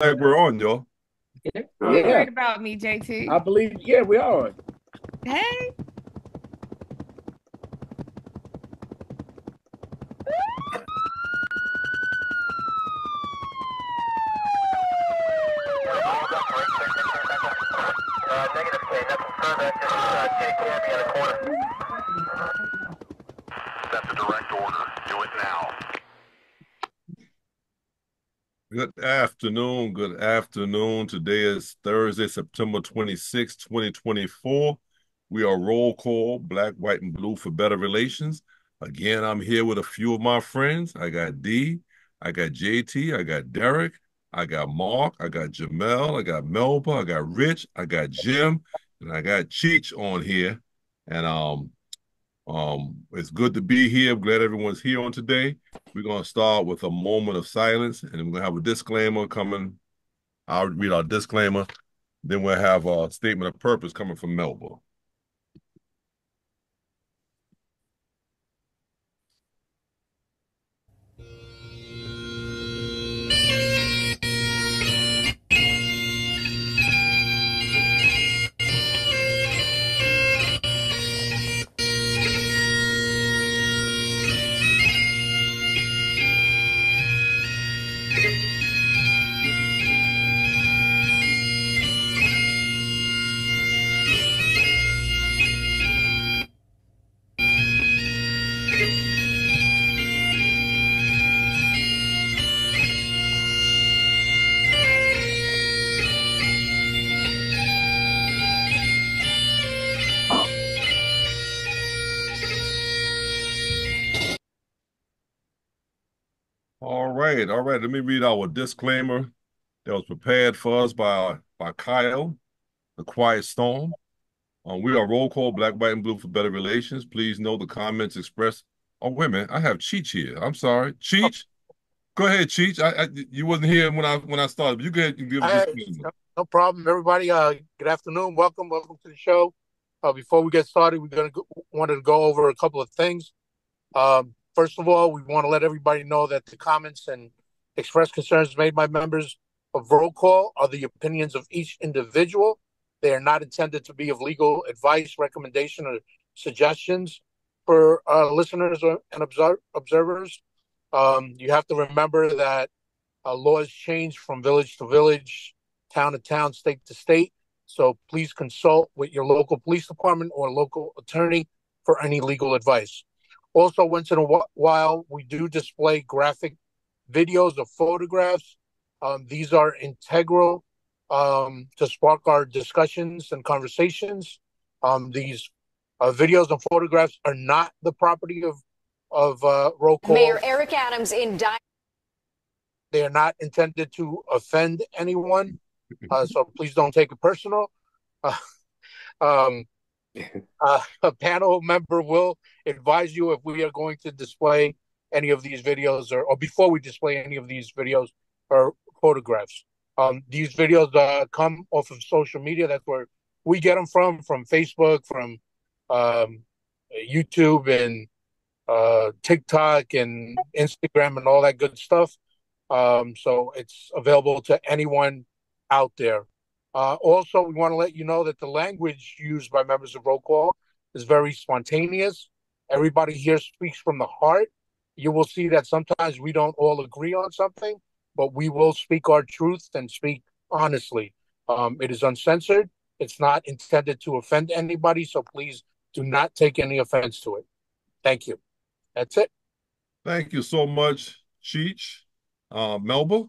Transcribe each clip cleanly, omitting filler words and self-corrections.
Like we're on, y'all. Yeah, You yeah. heard about me, JT. I believe, yeah, we are. Hey, Negative K, nothing further. Just Kitty Camby in the corner. That's a direct order. Do it now. Good afternoon. Good afternoon. Today is Thursday, September 26, 2024. We are roll call, black, white, and blue for better relations. Again, I'm here with a few of my friends. I got D, I got JT, I got Derek, I got Mark, I got Jamel, I got Melba, I got Rich, I got Jim, and I got Cheech on here. And it's good to be here. I'm glad everyone's here on today. We're going to start with a moment of silence, and we're going to have a disclaimer coming. I'll read our disclaimer. Then we'll have a statement of purpose coming from Melba. All right, all right. Let me read our disclaimer that was prepared for us by Kyle, the Quiet Storm. We are roll call, black, white, and blue for better relations. Please know the comments expressed. Oh, wait a minute. I have Cheech here. I'm sorry. Cheech, go ahead, Cheech. You wasn't here when I started. You go ahead and give a Hey, disclaimer. no problem, everybody. Good afternoon. Welcome to the show. Before we get started, wanted to go over a couple of things. First of all, we want to let everybody know that the comments and expressed concerns made by members of Roll Call are the opinions of each individual. They are not intended to be of legal advice, recommendation, or suggestions for listeners and observers. You have to remember that laws change from village to village, town to town, state to state. So please consult with your local police department or local attorney for any legal advice. Also, once in a while, we do display graphic videos or photographs. These are integral to spark our discussions and conversations. These videos and photographs are not the property of roll call. Mayor Eric Adams indicted. They are not intended to offend anyone, so please don't take it personal. Uh, um, a panel member will advise you if we are going to display any of these videos or before we display any of these videos or photographs. These videos come off of social media. That's where we get them from Facebook, from YouTube and TikTok and Instagram and all that good stuff. So it's available to anyone out there. Also, we want to let you know that the language used by members of Roll Call is very spontaneous. Everybody here speaks from the heart. You will see that sometimes we don't all agree on something, but we will speak our truth and speak honestly. It is uncensored. It's not intended to offend anybody, so please do not take any offense to it. Thank you. That's it. Thank you so much, Cheech. Melba?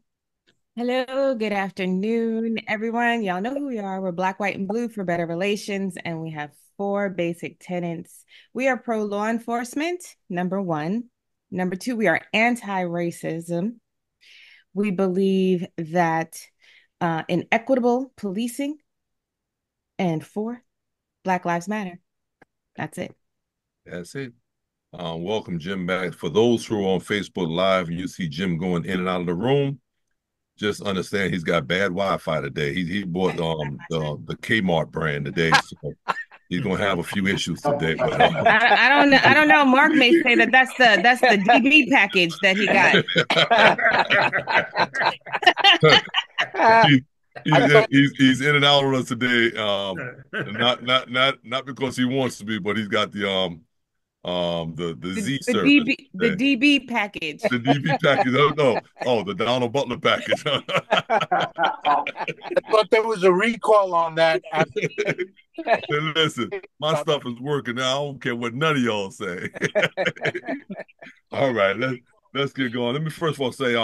hello, good afternoon, everyone. Y'all know who we are. We're Black, White, and Blue for Better Relations, and we have four basic tenets. We are pro law enforcement, number one. Number two, we are anti-racism. We believe that in equitable policing. And four, Black Lives Matter. That's it. That's it. Welcome, Jim, back. For those who are on Facebook Live and you see Jim going in and out of the room, just understand he's got bad Wi-Fi today. He bought the Kmart brand today, so he's gonna have a few issues today. But I don't know. I don't know. Mark may say that that's the DB package that he got. He's, I thought he's in and out on us today. Not because he wants to be, but he's got the Z service. The DB package. The DB package. Oh no. Oh, the Donald Butler package. I thought there was a recall on that. Hey, listen, my stuff is working now. I don't care what none of y'all say. All right, let's get going. Let me first of all say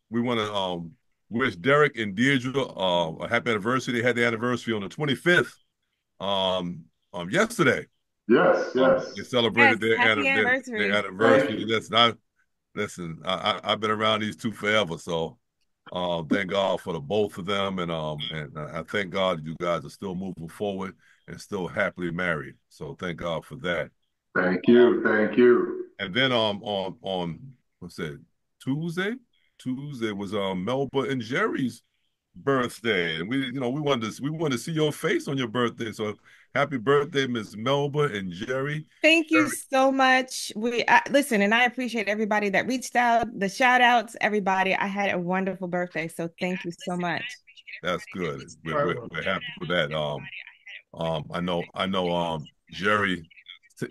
we want to wish Derek and Deirdre a happy anniversary. They had their anniversary on the 25th yesterday. Yes. They celebrated Yes, their happy anniversary. anniversary. Listen, I've been around these two forever, so thank God for the both of them, and I thank God you guys are still moving forward and still happily married. So thank God for that. Thank you. And then on what's that, Tuesday? Tuesday was Melba and Jerry's birthday, and we wanted to see your face on your birthday. So happy birthday, Miss Melba and Jerry. Thank you so much. Listen, and I appreciate everybody that reached out, the shout outs, everybody. I had a wonderful birthday, so thank you so much. That's good. We're happy for that. I know Jerry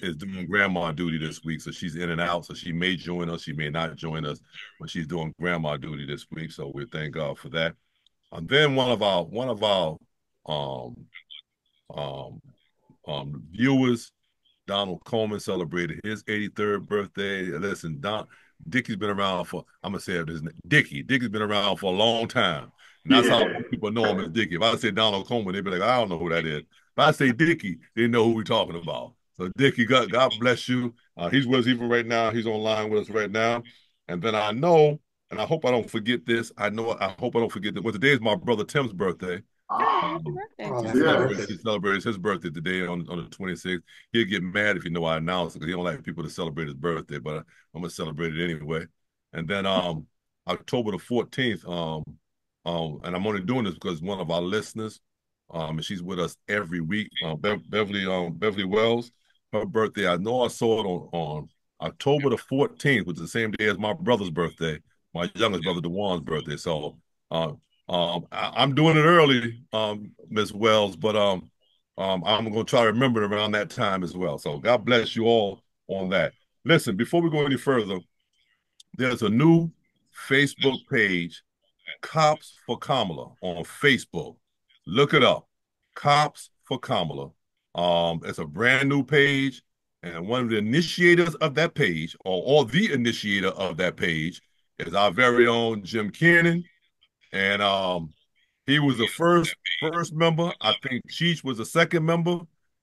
is doing grandma duty this week, so she's in and out. So she may join us, she may not join us, but she's doing grandma duty this week. So we thank God for that. And then one of our viewers, Donald Coleman, celebrated his 83rd birthday. Listen, Dickie's been around for, I'm gonna say his name, Dickie. Dickie's been around for a long time. And that's how people know him as Dickie. If I say Donald Coleman, they'd be like, I don't know who that is. If I say Dickie, they know who we're talking about. So Dickie, God bless you. He's with us even right now. He's online with us right now. And then I know, and I hope I don't forget this. I hope I don't forget that. Well, today is my brother Tim's birthday. He celebrates his birthday today on the 26th. He'll get mad if I announce it because he don't like people to celebrate his birthday, but I'm gonna celebrate it anyway. And then October the 14th, and I'm only doing this because one of our listeners, and she's with us every week, Beverly Wells, her birthday. I know I saw it on October the 14th, which is the same day as my brother's birthday, my youngest brother DeJuan's birthday. So I'm doing it early, Miss Wells, but I'm gonna try to remember it around that time as well. So God bless you all on that. Listen, before we go any further, there's a new Facebook page, Cops for Kamala, on Facebook. Look it up, Cops for Kamala. It's a brand new page, and one of the initiators of that page, or the initiator of that page, is our very own Jim Cannon. And he was the first member. I think Cheech was the second member,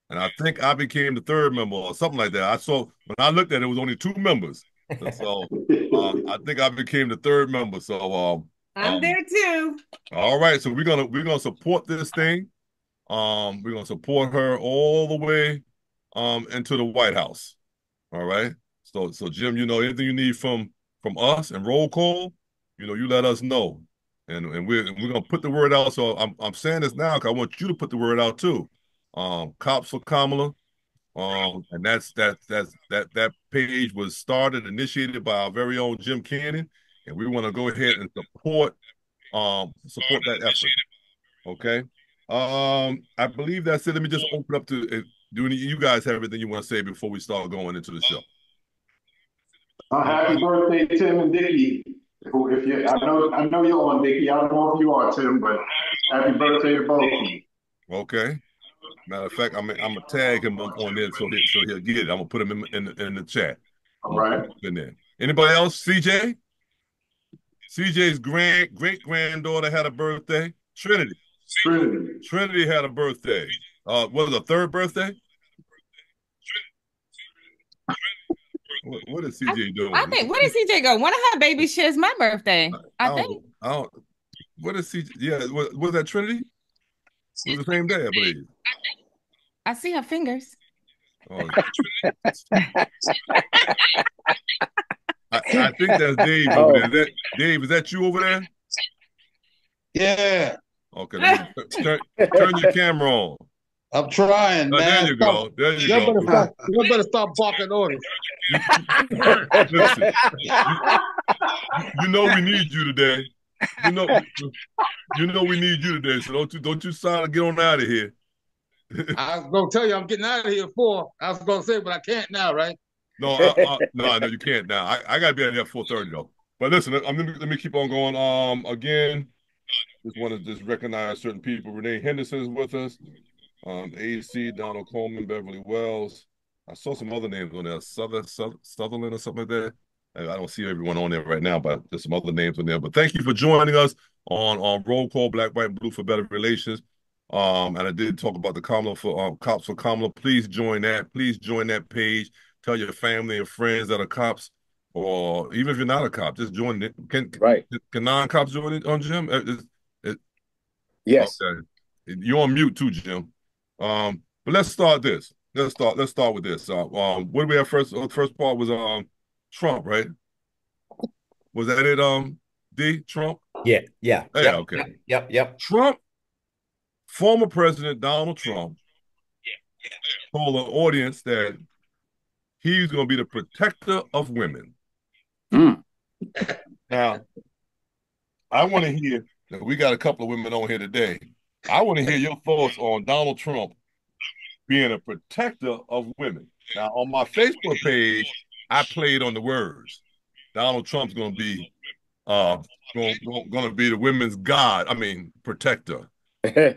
and I think I became the third member or something like that. I saw when I looked at it, was only 2 members. So I think I became the third member. So I'm there too. All right, so we're gonna support this thing. We're gonna support her all the way into the White House. All right. So Jim, anything you need from us and roll call, you let us know. And we're gonna put the word out. So I'm saying this now because I want you to put the word out too. Cops for Kamala. And that page was initiated by our very own Jim Cannon, and we want to go ahead and support that effort. Okay. I believe that's it. Let me just open up to do you guys have everything you want to say before we start going into the show? Happy birthday, Tim and Dickie. I know you're on, Dickie. I don't know if you are, Tim, but happy birthday to both of you. Okay. Matter of fact, I'm gonna tag him on there so he'll get it. I'm gonna put him in the chat. All right. In there. Anybody else? CJ? CJ's great granddaughter had a birthday. Trinity had a birthday. What was the third birthday? What is CJ doing? I think, where did CJ go? One of her babies shares my birthday. I think. What is CJ? Yeah, was that Trinity? It was the same day, I believe. I see her fingers. Oh. I think that's Dave over there. Dave, is that you over there? Yeah. Okay, turn your camera on. I'm trying, man. There you go. You better stop barking orders. Listen, we need you today. You know, we need you today, so don't you sign and get on out of here. I was gonna tell you I'm getting out of here for. I was gonna say, but I can't now, right? No, you can't now. I gotta be out here at 4:30 though. But listen, let me keep on going. Again, just want to just recognize certain people. Renee Henderson is with us. AC, Donald Coleman, Beverly Wells. I saw some other names on there, Sutherland or something like that. I don't see everyone on there right now, but there's some other names on there. But thank you for joining us on Roll Call Black, White, and Blue for Better Relations. And I did talk about the Kamala for Cops for Kamala. Please join that. Please join that page. Tell your family and friends that are cops, or even if you're not a cop, just join it. Can non-cops join it on Jim? Yes. Okay. You're on mute too, Jim. But let's start this. Let's start with this. What did we have first? First part was Trump, right? Was that it? D Trump? Yeah. Okay. Yep. Trump, former President Donald Trump, told an audience that he's going to be the protector of women. Now, I want to hear. We got a couple of women on here today. I want to hear your thoughts on Donald Trump being a protector of women. Now, on my Facebook page, I played on the words. Donald Trump's going to be going to be the women's god. I mean, protector. And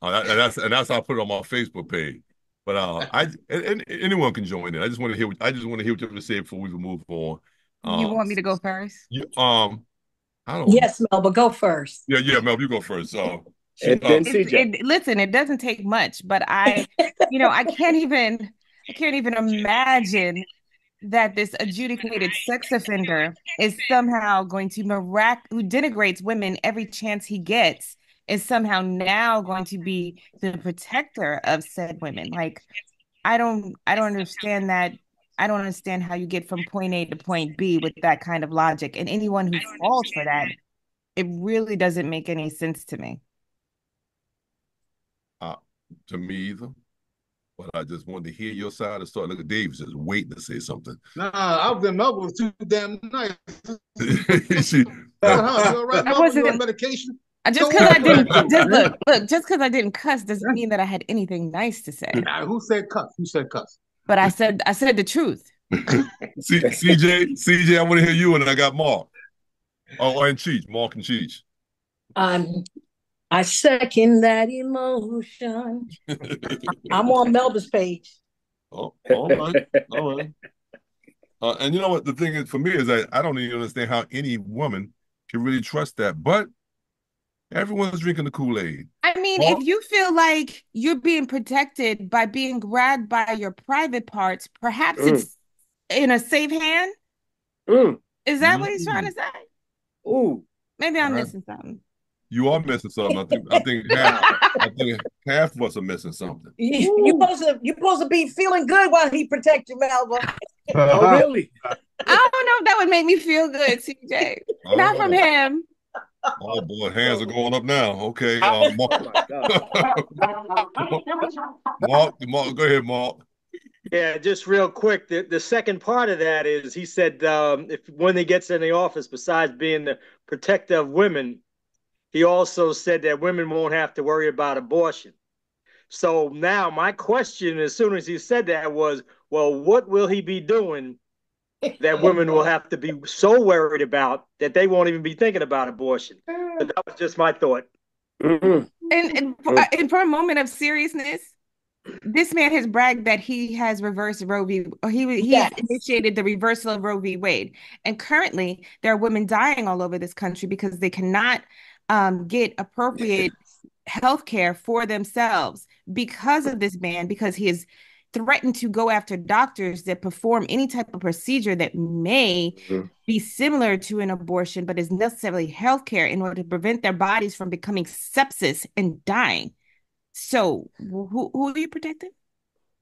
that's how I put it on my Facebook page. But anyone can join in. I just want to hear what you have to say before we move on. You want me to go first? I don't. Yes, Melba, go first. Yeah, Mel, you go first. Listen, it doesn't take much, but I can't even imagine that this adjudicated sex offender is somehow going to who denigrates women every chance he gets, is somehow now going to be the protector of said women. Like, I don't understand that. I don't understand how you get from point A to point B with that kind of logic. And anyone who falls for that, it really doesn't make any sense to me. To me either. But I just wanted to hear your side and start. Look at Dave's just waiting to say something. Nah, I was in Melbourne, was too damn nice. You're right, Melbourne, you on medication? Just because I didn't just because I didn't cuss doesn't mean that I had anything nice to say. Who said cuss? Who said cuss? But I said the truth. CJ, I want to hear you, and then I got Mark. Oh, and Cheech, Mark and Cheech. I second that emotion. I'm on Melba's page. Oh, all right. And you know what the thing is for me is that I don't even understand how any woman can really trust that. But everyone's drinking the Kool-Aid. I mean, if you feel like you're being protected by being grabbed by your private parts, perhaps it's in a safe hand. Is that what he's trying to say? Maybe I'm missing something. You are missing something. I think half of us are missing something. You're supposed to be feeling good while he protects you, Melba. Oh, really? I don't know if that would make me feel good, CJ. Not from him. Oh boy, hands are going up now. Okay, Mark, go ahead, Mark. Yeah, just real quick. The second part of that is he said when he gets in the office, besides being the protector of women, he also said that women won't have to worry about abortion. So now my question, as soon as he said that, was, well, what will he be doing that women will have to be so worried about that they won't even be thinking about abortion? But that was just my thought. And for a moment of seriousness, this man has bragged that he has reversed Roe v. He has initiated the reversal of Roe v. Wade. And currently, there are women dying all over this country because they cannot get appropriate health care for themselves because of this man, because he has threatened to go after doctors that perform any type of procedure that may be similar to an abortion, but is necessarily healthcare in order to prevent their bodies from becoming sepsis and dying. So who are you protecting?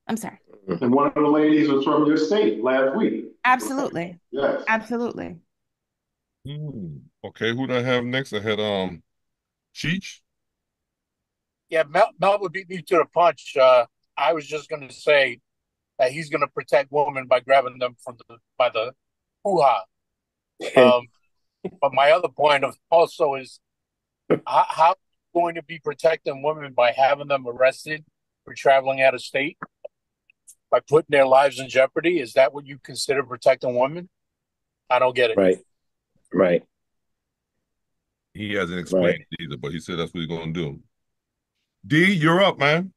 I'm sorry. And one of the ladies was from your state last week. Absolutely. Yes. Absolutely. Okay, who do I have next? I had Cheech. Yeah, Mel would beat me to the punch. I was just going to say that he's going to protect women by grabbing them by the hoo-ha. But my other point also is how are you going to be protecting women by having them arrested for traveling out of state, by putting their lives in jeopardy? Is that what you consider protecting women? I don't get it. Right. Right. He hasn't explained either, but he said that's what he's going to do. D, you're up, man.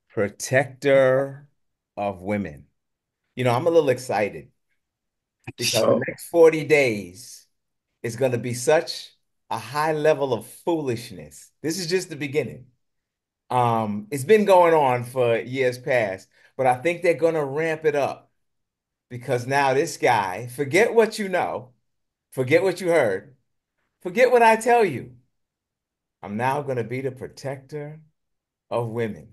Protector of women. I'm a little excited because the next 40 days is going to be such a high level of foolishness. This is just the beginning. It's been going on for years past, but I think they're going to ramp it up because now this guy, forget what you know, forget what you heard, forget what I tell you. I'm now going to be the protector of women.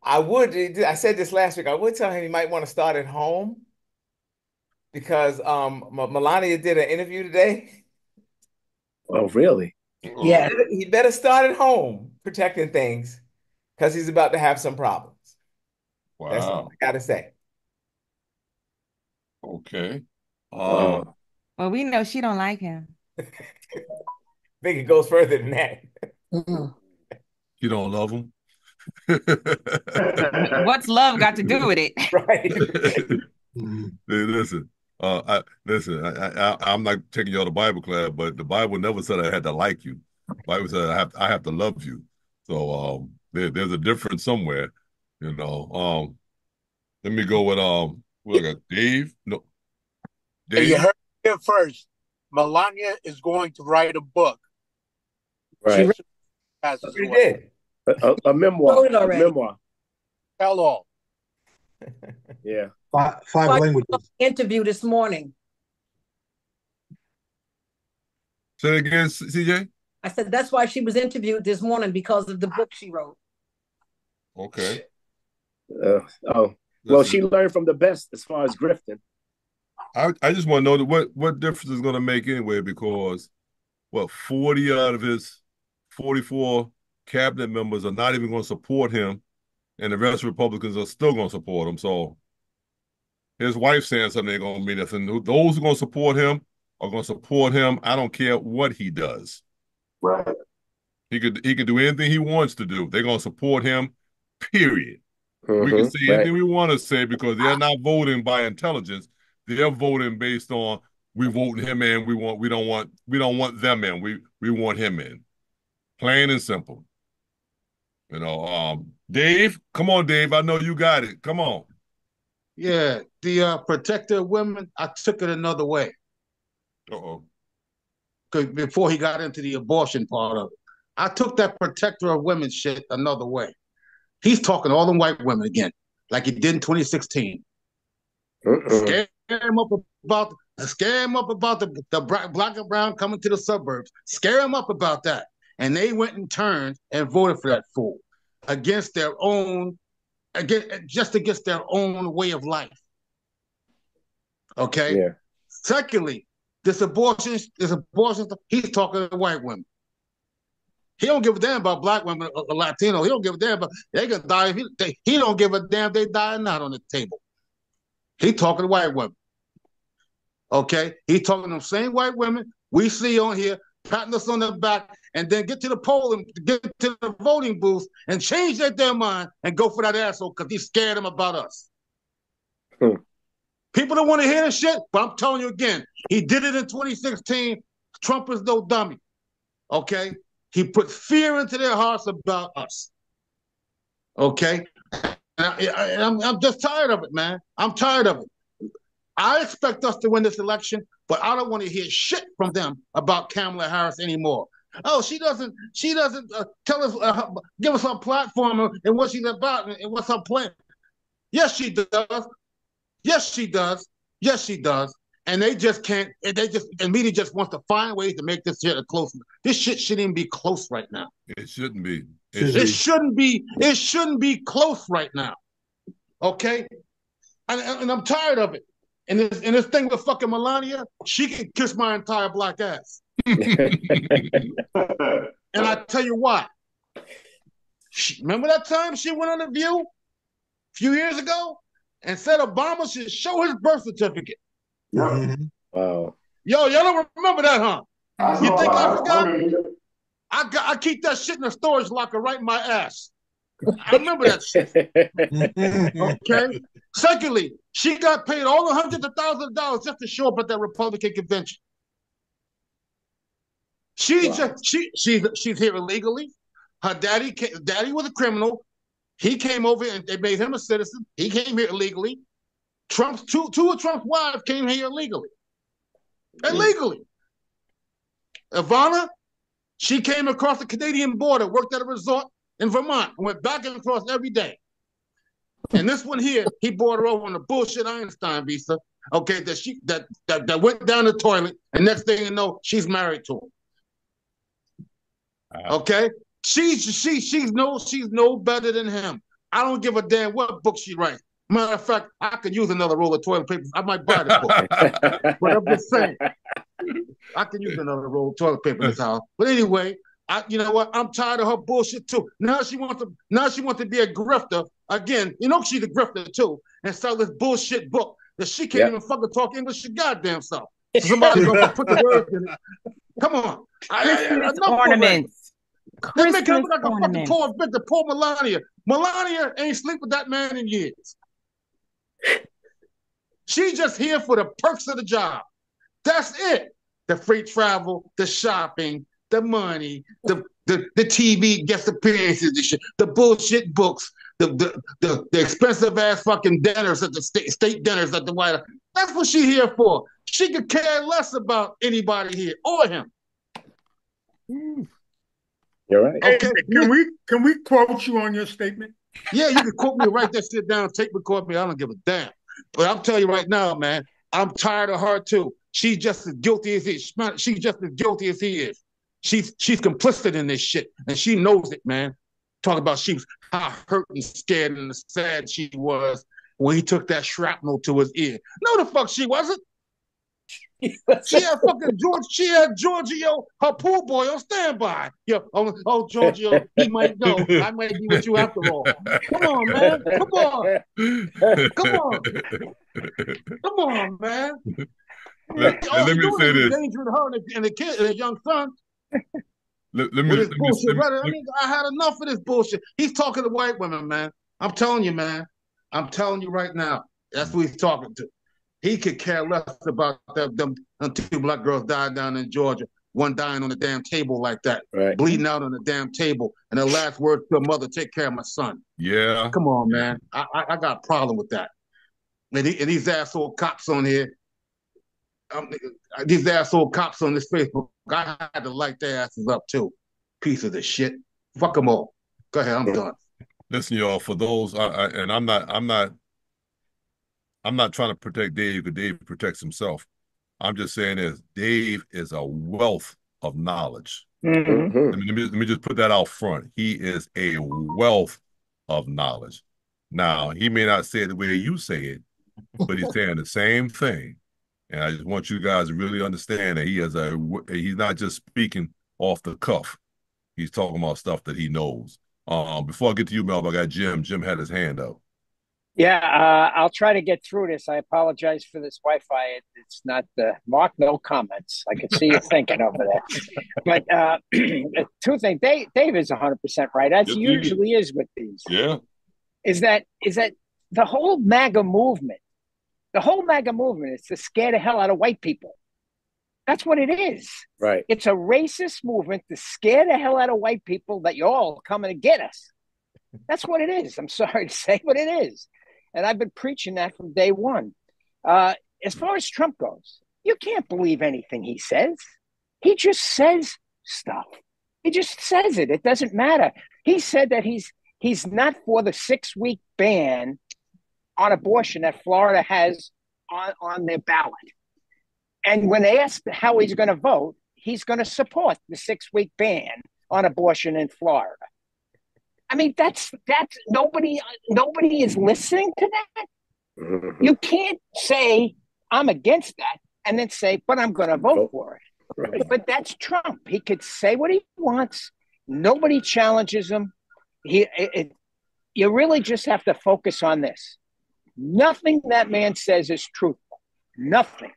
I said this last week, I would tell him he might want to start at home because Melania did an interview today. Oh, really? Yeah. He better start at home protecting things because he's about to have some problems. Wow. That's all I got to say. Okay. Well, we know she don't like him. I think it goes further than that. You don't love him? What's love got to do with it? Right. Listen, I'm not taking you all to Bible class, but the Bible never said I had to like you. The Bible said I have to love you. So there's a difference somewhere, Let me go with we got Dave. No, Dave. Hey, you heard it first. Melania is going to write a book. Right. She did. A memoir. Wrote it already. A memoir. Tell all. Yeah. Five languages. Interview this morning. Say it again, CJ. I said that's why she was interviewed this morning because of the book she wrote. Okay. Well, she learned from the best as far as grifting. I just want to know what difference is going to make anyway, because 40 out of his 44 cabinet members are not even going to support him, and the rest of Republicans are still going to support him. So his wife saying something ain't going to mean nothing. Those who are going to support him are going to support him. I don't care what he does. Right. He could do anything he wants to do. They're going to support him, period. Mm-hmm. We can say anything we want to say because they're not voting by intelligence. They're voting based on we voting him in. We don't want them in. We want him in. Plain and simple. Dave, come on, Dave. I know you got it. Come on. Yeah, the protector of women, I took it another way. Uh-oh. Because before he got into the abortion part of it, I took that protector of women shit another way. He's talking to all them white women again, like he did in 2016. Scare him up about the black and brown coming to the suburbs. Scare him up about that. And they went and turned and voted for that fool against their own way of life. Okay? Yeah. Secondly, this abortion, he's talking to white women. He don't give a damn about black women or Latino. He don't give a damn about they gonna die. He don't give a damn they die or not on the table. He talking to white women. Okay? He talking to them same white women we see on here, patting us on the back, and then get to the poll and get to the voting booth and change their mind and go for that asshole because he scared them about us. People don't want to hear this shit, but I'm telling you again, he did it in 2016. Trump is no dummy. Okay? He put fear into their hearts about us. Okay? And I'm just tired of it, man. I'm tired of it. I expect us to win this election, but I don't want to hear shit from them about Kamala Harris anymore. Oh, she doesn't tell us, give us a platform and what she's about and what's her plan. Yes, she does. Yes, she does. Yes, she does. And they just can't. And media just wants to find ways to make this shit a close. This shit shouldn't even be close right now. It shouldn't be. It shouldn't be. It shouldn't be close right now. Okay. And I'm tired of it. And this thing with fucking Melania, she can kiss my entire black ass. And I tell you why. Remember that time she went on The View a few years ago and said Obama should show his birth certificate. Mm-hmm. Wow. Yo, y'all don't remember that, huh? You think I forgot? remember. I keep that shit in the storage locker right in my ass. I remember that shit. Okay. Secondly, she got paid all the hundreds of thousands of dollars just to show up at that Republican convention. She's here illegally. Her daddy was a criminal. He came over and they made him a citizen. He came here illegally. Two of Trump's wives came here illegally. Illegally. Ivana, she came across the Canadian border, worked at a resort in Vermont, and went back and across every day. And this one here, he brought her over on a bullshit Einstein visa. Okay, that went down the toilet, and next thing you know, she's married to him. Okay, she's no better than him. I don't give a damn what book she writes. Matter of fact, I could use another roll of toilet paper. I might buy the book, but I'm just saying, I can use another roll of toilet paper in this house. But anyway, you know what? I'm tired of her bullshit too. Now she wants to be a grifter again. You know she's a grifter too, and sell this bullshit book that she can't even fucking talk English. She goddamn self. So somebody's gonna put the words in it. Come on, Christmas ornaments. They make her look like a fucking poor bitch, the poor Melania. Melania ain't sleep with that man in years. She's just here for the perks of the job. That's it. The free travel, the shopping, the money, the TV guest appearances, the bullshit books, the expensive ass fucking dinners at the state dinners at the White House. That's what she's here for. She could care less about anybody here or him. You're right. Okay. Can we quote you on your statement? Yeah, you can quote me, write that shit down, tape record me. I don't give a damn. But I'm telling you right now, man, I'm tired of her too. She's just as guilty as he is. She's just as guilty as he is. She's complicit in this shit, and she knows it, man. Talk about how hurt and scared and sad she was when he took that shrapnel to his ear. No, the fuck she wasn't. She had Giorgio, her pool boy, on standby. Giorgio, he might go. I might be with you after all. Come on, man. Come on, man. Let me say this. Danger to her and the kid and his young son. I had enough of this bullshit. He's talking to white women, man. I'm telling you, man. I'm telling you right now. That's who he's talking to. He could care less about them two black girls died down in Georgia. One dying on the damn table like that, bleeding out on the damn table. And the last word to her mother, take care of my son. Yeah. Come on, man. I got a problem with that. And these asshole cops on here, these asshole cops on this Facebook, I had to light their asses up too. Piece of the shit. Fuck them all. Go ahead, I'm done. Listen, y'all, for those, and I'm not trying to protect Dave because Dave protects himself. I'm just saying this: Dave is a wealth of knowledge. Mm-hmm. Let me just put that out front. He is a wealth of knowledge. Now, he may not say it the way you say it, but he's saying the same thing. And I just want you guys to really understand that he's not just speaking off the cuff. He's talking about stuff that he knows. Before I get to you, Melba, I got Jim. Jim had his hand up. Yeah, I'll try to get through this. I apologize for this Wi-Fi. It's not Mark. No comments. I can see you thinking over there. But two things. Dave is 100% right, as he usually is with these. Yeah. Is that the whole MAGA movement? The whole MAGA movement is to scare the hell out of white people. That's what it is. Right. It's a racist movement to scare the hell out of white people that you're all coming to get us. That's what it is. I'm sorry to say, but it is. And I've been preaching that from day one. As far as Trump goes, you can't believe anything he says. He just says stuff. He just says it. It doesn't matter. He said that he's not for the 6-week ban on abortion that Florida has on their ballot. And when they asked how he's going to vote, he's going to support the 6-week ban on abortion in Florida. I mean, that's nobody is listening to that. Mm-hmm. You can't say I'm against that and then say, but I'm going to vote for it. Right. But that's Trump. He could say what he wants. Nobody challenges him. You really just have to focus on this. Nothing that man says is truthful. Nothing.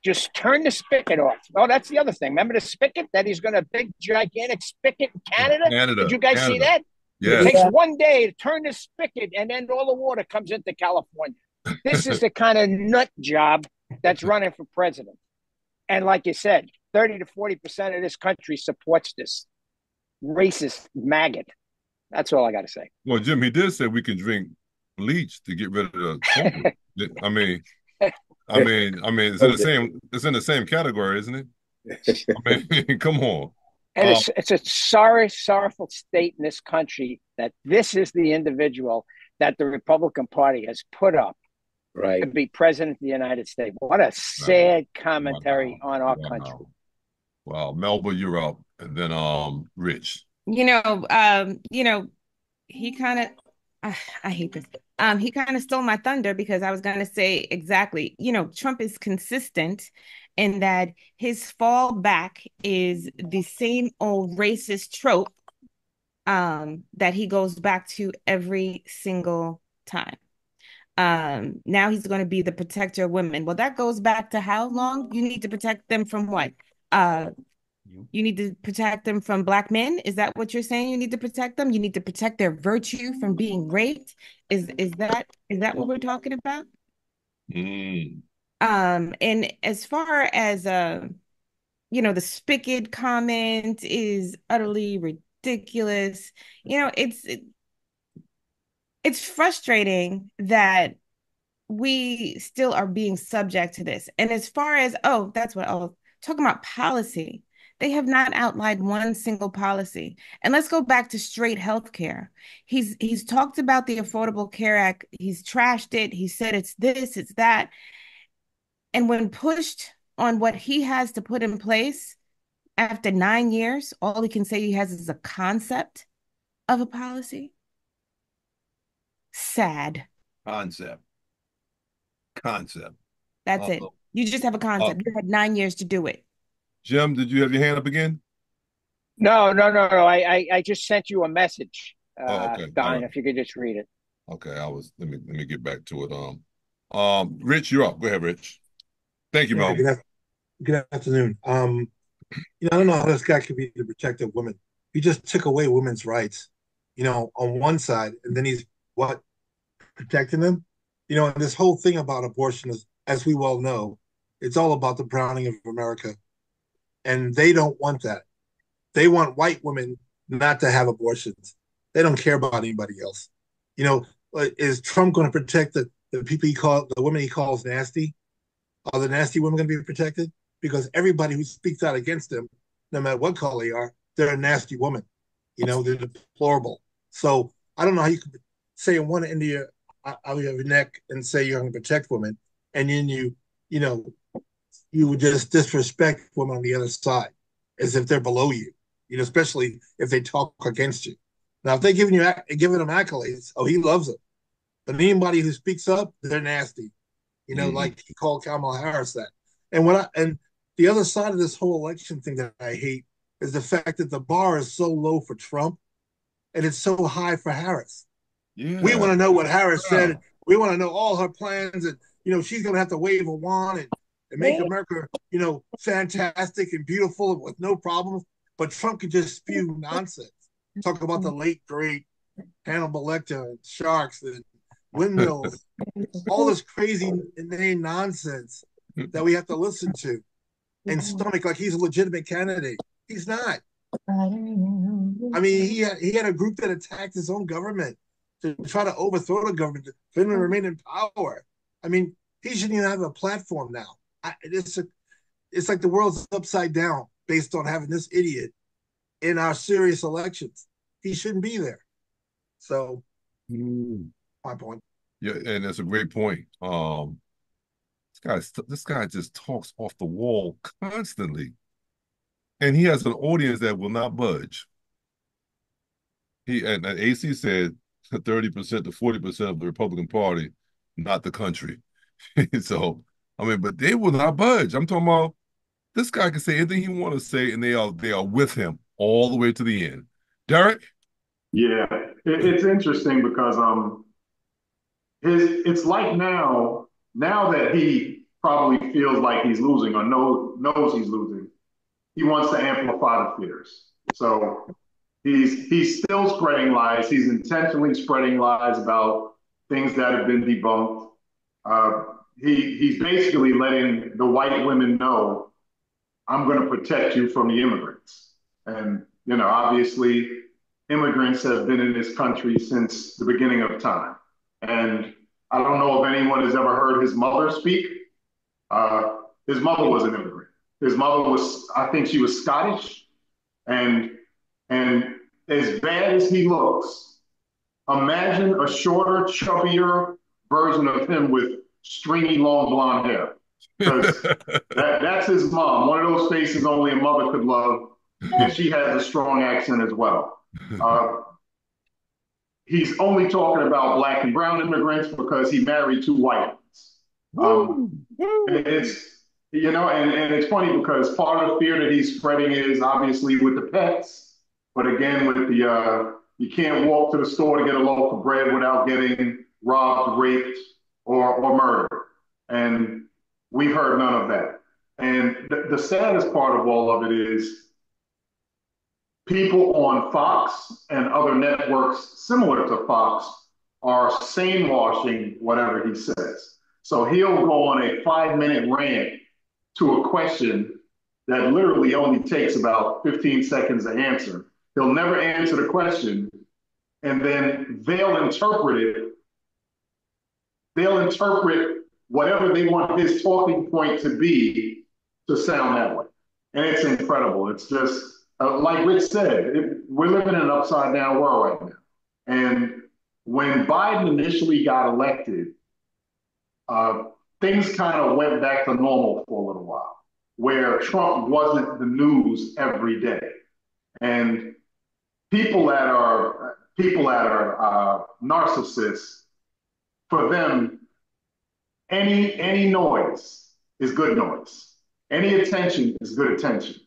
Just turn the spigot off. Oh, that's the other thing. Remember the spigot that he's going to big gigantic spigot in Canada? Canada. Did you guys see that? Yes. It takes one day to turn the spigot, and then all the water comes into California. This is the kind of nut job that's running for president. And like you said, 30 to 40% of this country supports this racist maggot. That's all I got to say. Well, Jim, he did say we can drink bleach to get rid of the. I mean, it's in the same category, isn't it? I mean, come on. And it's a sorrowful state in this country that this is the individual that the Republican Party has put up to be president of the United States. What a sad commentary on our country. Wow, Melba, you're up, and then Rich. He kind of, I hate this. He kind of stole my thunder because I was going to say exactly, Trump is consistent in that his fallback is the same old racist trope that he goes back to every single time. Now he's going to be the protector of women. Well, that goes back to how long? You need to protect them from what? You need to protect them from Black men. Is that what you're saying? You need to protect them. You need to protect their virtue from being raped. Is that what we're talking about? And as far as the spigot comment is utterly ridiculous. It's frustrating that we still are being subject to this. And as far as talking about policy. They have not outlined one single policy. And let's go back to straight health care. He's talked about the Affordable Care Act. He's trashed it. He said it's this, it's that. And when pushed on what he has to put in place after 9 years, all he can say he has is a concept of a policy. Sad. Concept. That's it. You just have a concept. You had 9 years to do it. Jim, did you have your hand up again? No. I just sent you a message, okay. Don. If you could just read it. Okay, let me get back to it. Rich, you're up. Go ahead, Rich. Thank you, Mel. Good afternoon. I don't know how this guy could be the protector of women. He just took away women's rights, on one side, and then he's protecting them. And this whole thing about abortion is, as we well know, it's all about the browning of America. And they don't want that. They want white women not to have abortions. They don't care about anybody else. Is Trump going to protect the people the women he calls nasty? Are the nasty women going to be protected? Because everybody who speaks out against them, no matter what color they are, they're a nasty woman. They're deplorable. So I don't know how you could say in one end of your neck and say you're going to protect women, and then you would just disrespect women on the other side as if they're below you, especially if they talk against you. Now, if they're giving them accolades, he loves them. But anybody who speaks up, they're nasty. Like he called Kamala Harris that. And the other side of this whole election thing that I hate is the fact that the bar is so low for Trump and it's so high for Harris. Yeah. We want to know what Harris said. We want to know all her plans, and she's going to have to wave a wand and make America, fantastic and beautiful with no problems. But Trump could just spew nonsense. Talk about the late, great Hannibal Lecter and sharks and windmills, all this crazy inane nonsense that we have to listen to and stomach like he's a legitimate candidate. He's not. I mean, he had a group that attacked his own government to try to overthrow the government for him to remain in power. I mean, he shouldn't even have a platform now. It's like the world's upside down based on having this idiot in our serious elections. He shouldn't be there. So, my point. Yeah, and that's a great point. This guy just talks off the wall constantly, and he has an audience that will not budge. And AC said 30% to 40% of the Republican Party, not the country. So, but they will not budge. I'm talking about this guy can say anything he want to say, and they are with him all the way to the end. Derek? Yeah, it's interesting because it's like now that he probably feels like he's losing or knows he's losing, he wants to amplify the fears. So he's still spreading lies. He's intentionally spreading lies about things that have been debunked. He's basically letting the white women know, I'm going to protect you from the immigrants. And, you know, obviously, immigrants have been in this country since the beginning of time. And I don't know if anyone has ever heard his mother speak. His mother was an immigrant. His mother was, I think she was Scottish. And as bad as he looks, imagine a shorter, chubbier version of him with stringy, long blonde hair. Because that's his mom. One of those faces only a mother could love. And she has a strong accent as well. He's only talking about black and brown immigrants because he married two white ones. It's, you know, and it's funny because part of the fear that he's spreading is obviously with the pets, but again with the you can't walk to the store to get a loaf of bread without getting robbed, raped, or murdered, and we've heard none of that. And the saddest part of all of it is people on Fox and other networks similar to Fox are sane washing whatever he says. So he'll go on a 5-minute rant to a question that literally only takes about 15 seconds to answer. He'll never answer the question, and then they'll interpret it. They'll interpret whatever they want his talking point to be to sound that way. And it's incredible. It's just, like Rich said, we're living in an upside down world right now. And when Biden initially got elected, things kind of went back to normal for a little while, where Trump wasn't the news every day. And people that are narcissists, for them, any noise is good noise. Any attention is good attention.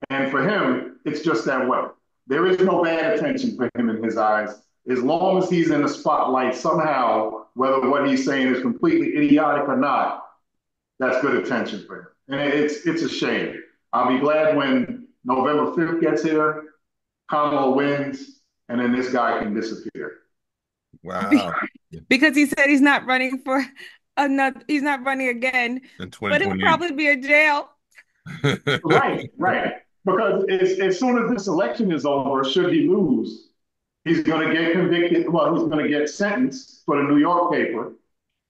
And for him, it's just that way. There is no bad attention for him in his eyes. As long as he's in the spotlight somehow, whether what he's saying is completely idiotic or not, that's good attention for him. And it's a shame. I'll be glad when November 5th gets here, Kamala wins, and then this guy can disappear. Wow. Because he said he's not running for he's not running again, but he'll probably be in jail. Right. Because as soon as this election is over, should he lose, he's going to get convicted. Well, he's going to get sentenced for the New York paper,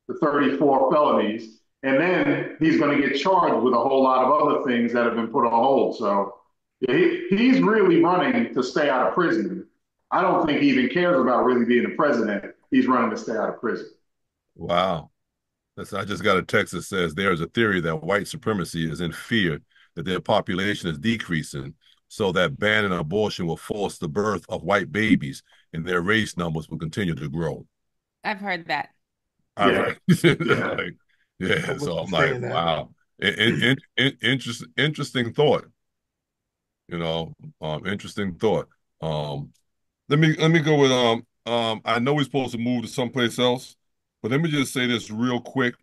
the 34 felonies, and then he's going to get charged with a whole lot of other things that have been put on hold. So he's really running to stay out of prison. I don't think he even cares about really being the president. He's running to stay out of prison. Wow. I just got a text that says there is a theory that white supremacy is in fear that their population is decreasing, so that banning abortion will force the birth of white babies and their race numbers will continue to grow. I've heard that. Yeah. So I'm like, wow. Interesting thought. You know, interesting thought. Let me go with I know we're supposed to move to someplace else, but let me just say this real quick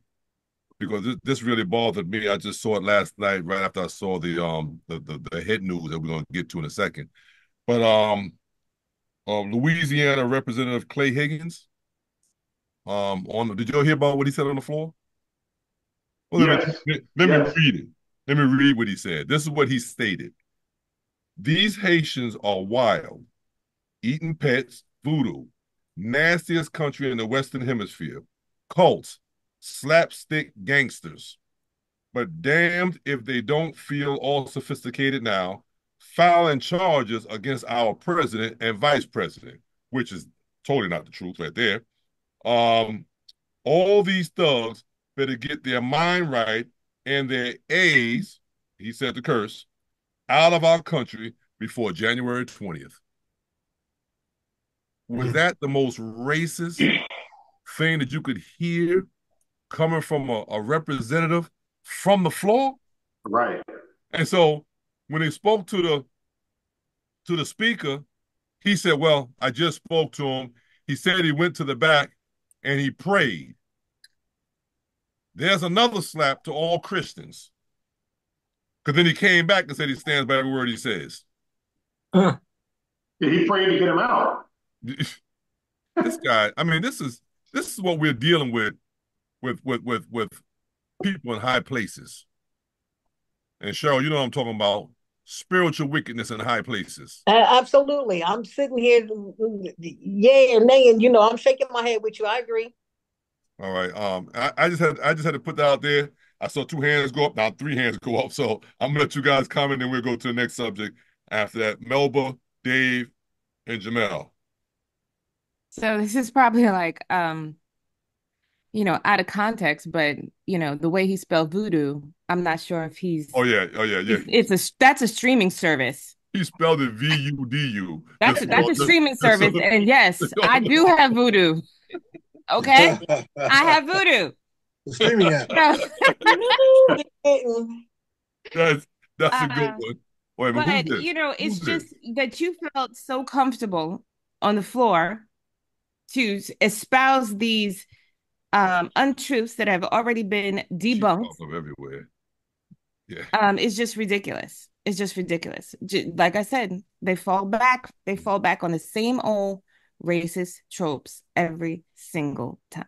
because this really bothered me. I just saw it last night right after I saw the hit news that we're gonna get to in a second. But Louisiana Representative Clay Higgins, did you hear about what he said on the floor? Well, yes. Let me read it. Let me read what he said. This is what he stated. These Haitians are wild, eating pets, voodoo, nastiest country in the Western Hemisphere, cults, slapstick gangsters. But damned if they don't feel all sophisticated now, filing charges against our president and vice president, which is totally not the truth right there. All these thugs better get their mind right and their A's, he said the curse, out of our country before January 20th. Was that the most racist thing that you could hear coming from a representative from the floor? Right. And so when they spoke to the speaker, he said, well, I just spoke to him. He said he went to the back and he prayed. There's another slap to all Christians. Because then he came back and said he stands by every word he says. He prayed to get him out. This guy, I mean, this is what we're dealing with people in high places. And Cheryl, you know what I'm talking about. Spiritual wickedness in high places. Absolutely. I'm sitting here, yay or nay, and I'm shaking my head with you. I agree. All right. I just had to put that out there. I saw 2 hands go up, now 3 hands go up. So I'm gonna let you guys comment, and we'll go to the next subject after that. Melba, Dave, and Jamel. So this is probably like out of context, but the way he spelled voodoo, I'm not sure if he's yeah. That's a streaming service. He spelled it VUDU. That's a streaming service. And yes, I do have voodoo. Okay? I have voodoo. Streaming app. That's a good one. Wait a minute, but it's just that you felt so comfortable on the floor to espouse these untruths that have already been debunked. Everywhere. Yeah. It's just ridiculous. It's just ridiculous. Like I said, they fall back on the same old racist tropes every single time.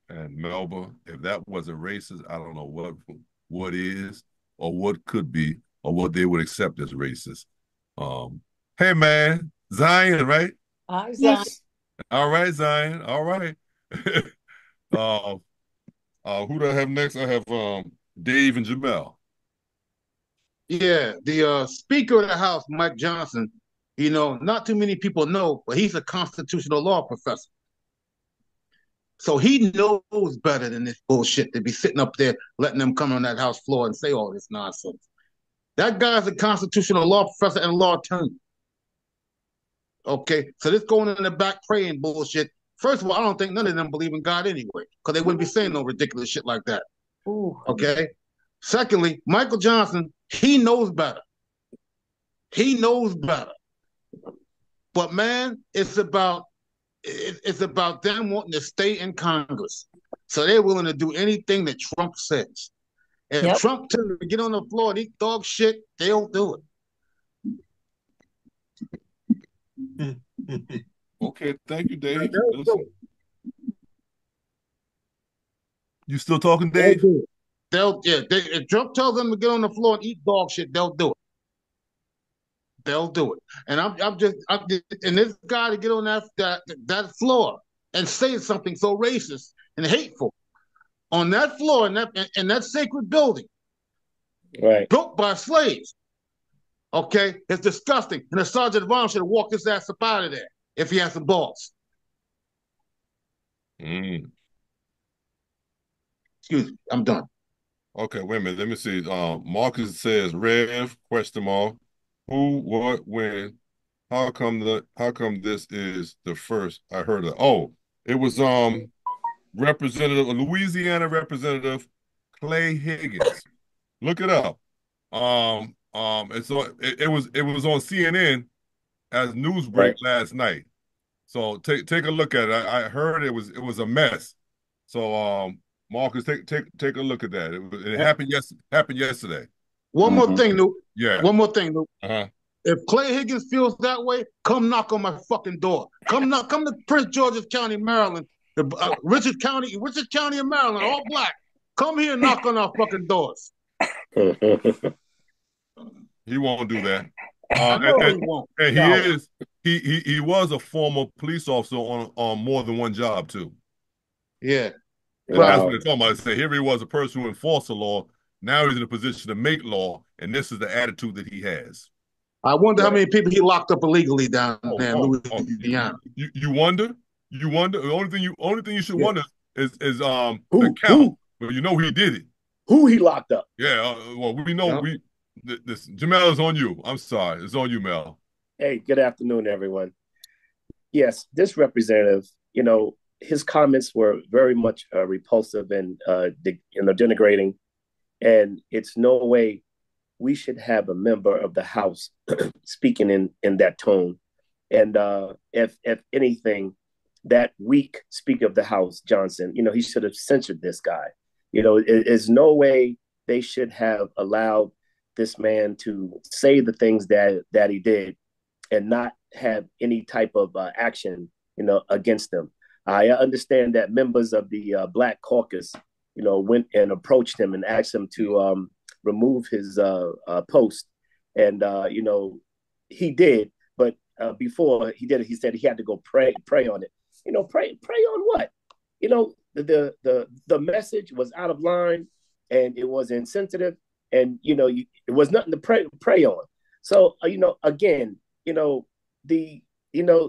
And Melba, if that wasn't racist, I don't know what is or what could be or what they would accept as racist. Hey man, Zion, right? Hi, Zion. Yes. All right, Zion. All right. Who do I have next? I have Dave and Jamel. Yeah, the Speaker of the House, Mike Johnson, not too many people know, but he's a constitutional law professor. So he knows better than this bullshit to be sitting up there letting them come on that House floor and say all this nonsense. That guy's a constitutional law professor and law attorney. Okay, so this going in the back praying bullshit. First of all, I don't think none of them believe in God anyway, because they wouldn't be saying no ridiculous shit like that. Ooh. Okay? Secondly, Michael Johnson, he knows better. He knows better. But man, it's about them wanting to stay in Congress. So they're willing to do anything that Trump says. If Trump tells them to get on the floor and eat dog shit, they'll do it. Okay, thank you, Dave. You still talking, Dave? If Trump tells them to get on the floor and eat dog shit, they'll do it. They'll do it. And and this guy to get on that floor and say something so racist and hateful on that floor in that sacred building, right, built by slaves. Okay, it's disgusting. And the sergeant of arms should have walked his ass up out of there if he had some balls. Excuse me, I'm done. Okay, wait a minute. Let me see. Marcus says, Rev, question mark. Who, what, when? How come this is the first I heard of? Oh, it was Louisiana Representative Clay Higgins. Look it up. It was on CNN as news break last night. So take a look at it. I heard it was a mess. So Marcus, take a look at that. It happened yesterday. One more thing, Luke. Yeah. One more thing, Luke. If Clay Higgins feels that way, come knock on my fucking door. Come to Prince George's County, Maryland, Richard County of Maryland, all black. Come here and knock on our fucking doors. He won't do that. He won't. And he was a former police officer on more than one job too. Yeah. And that's what they're talking about. They say here he was a person who enforced the law. Now he's in a position to make law, and this is the attitude that he has. I wonder how many people he locked up illegally down there in Louisiana. You wonder? You wonder? The only thing you should wonder is the count. But you know he did it. Who he locked up? Yeah. Well, we know this. Jamel is on you. I'm sorry. It's on you, Mel. Hey, good afternoon, everyone. Yes, this representative, his comments were very much repulsive and denigrating. And it's no way we should have a member of the House speaking in that tone. And if anything, that weak Speaker of the House, Johnson, he should have censored this guy. There's no way they should have allowed this man to say the things that he did and not have any type of action, against them. I understand that members of the Black Caucus, went and approached him and asked him to remove his post, and he did. But before he did it, he said he had to go pray on it. Pray on what? The message was out of line, and it was insensitive, and it was nothing to pray on. So again,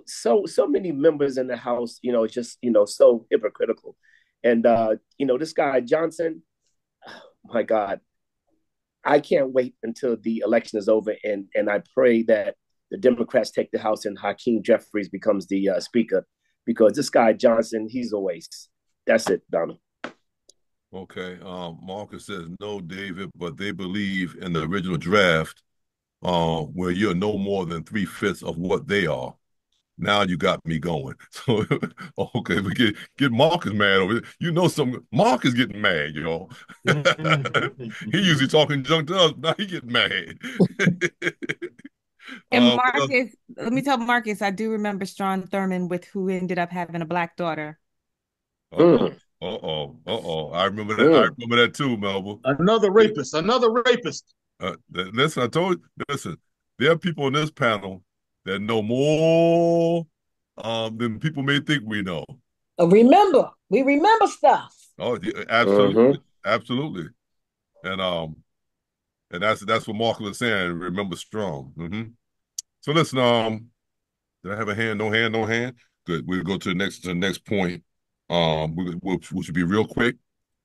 so many members in the House, just so hypocritical, and this guy Johnson, oh my God, I can't wait until the election is over, and I pray that the Democrats take the House and Hakeem Jeffries becomes the Speaker, because this guy Johnson, he's a waste. That's it, Donald. Okay. Marcus says no, David, but they believe in the original draft, where you're no more than 3/5 of what they are. Now you got me going. So okay, we get Marcus mad over it. Mark is getting mad, He usually talking junk to us. Now he getting mad. And Marcus, let me tell Marcus, I do remember Strom Thurmond who ended up having a Black daughter. I remember that. I remember that too, Melba. Another rapist. Listen, I told you. Listen, there are people in this panel that know more than people may think we know. We remember stuff. Oh, yeah, absolutely, absolutely, and that's what Mark was saying. Remember strong. So listen, did I have a hand? No hand, no hand. Good. We'll go to the next point. We should be real quick.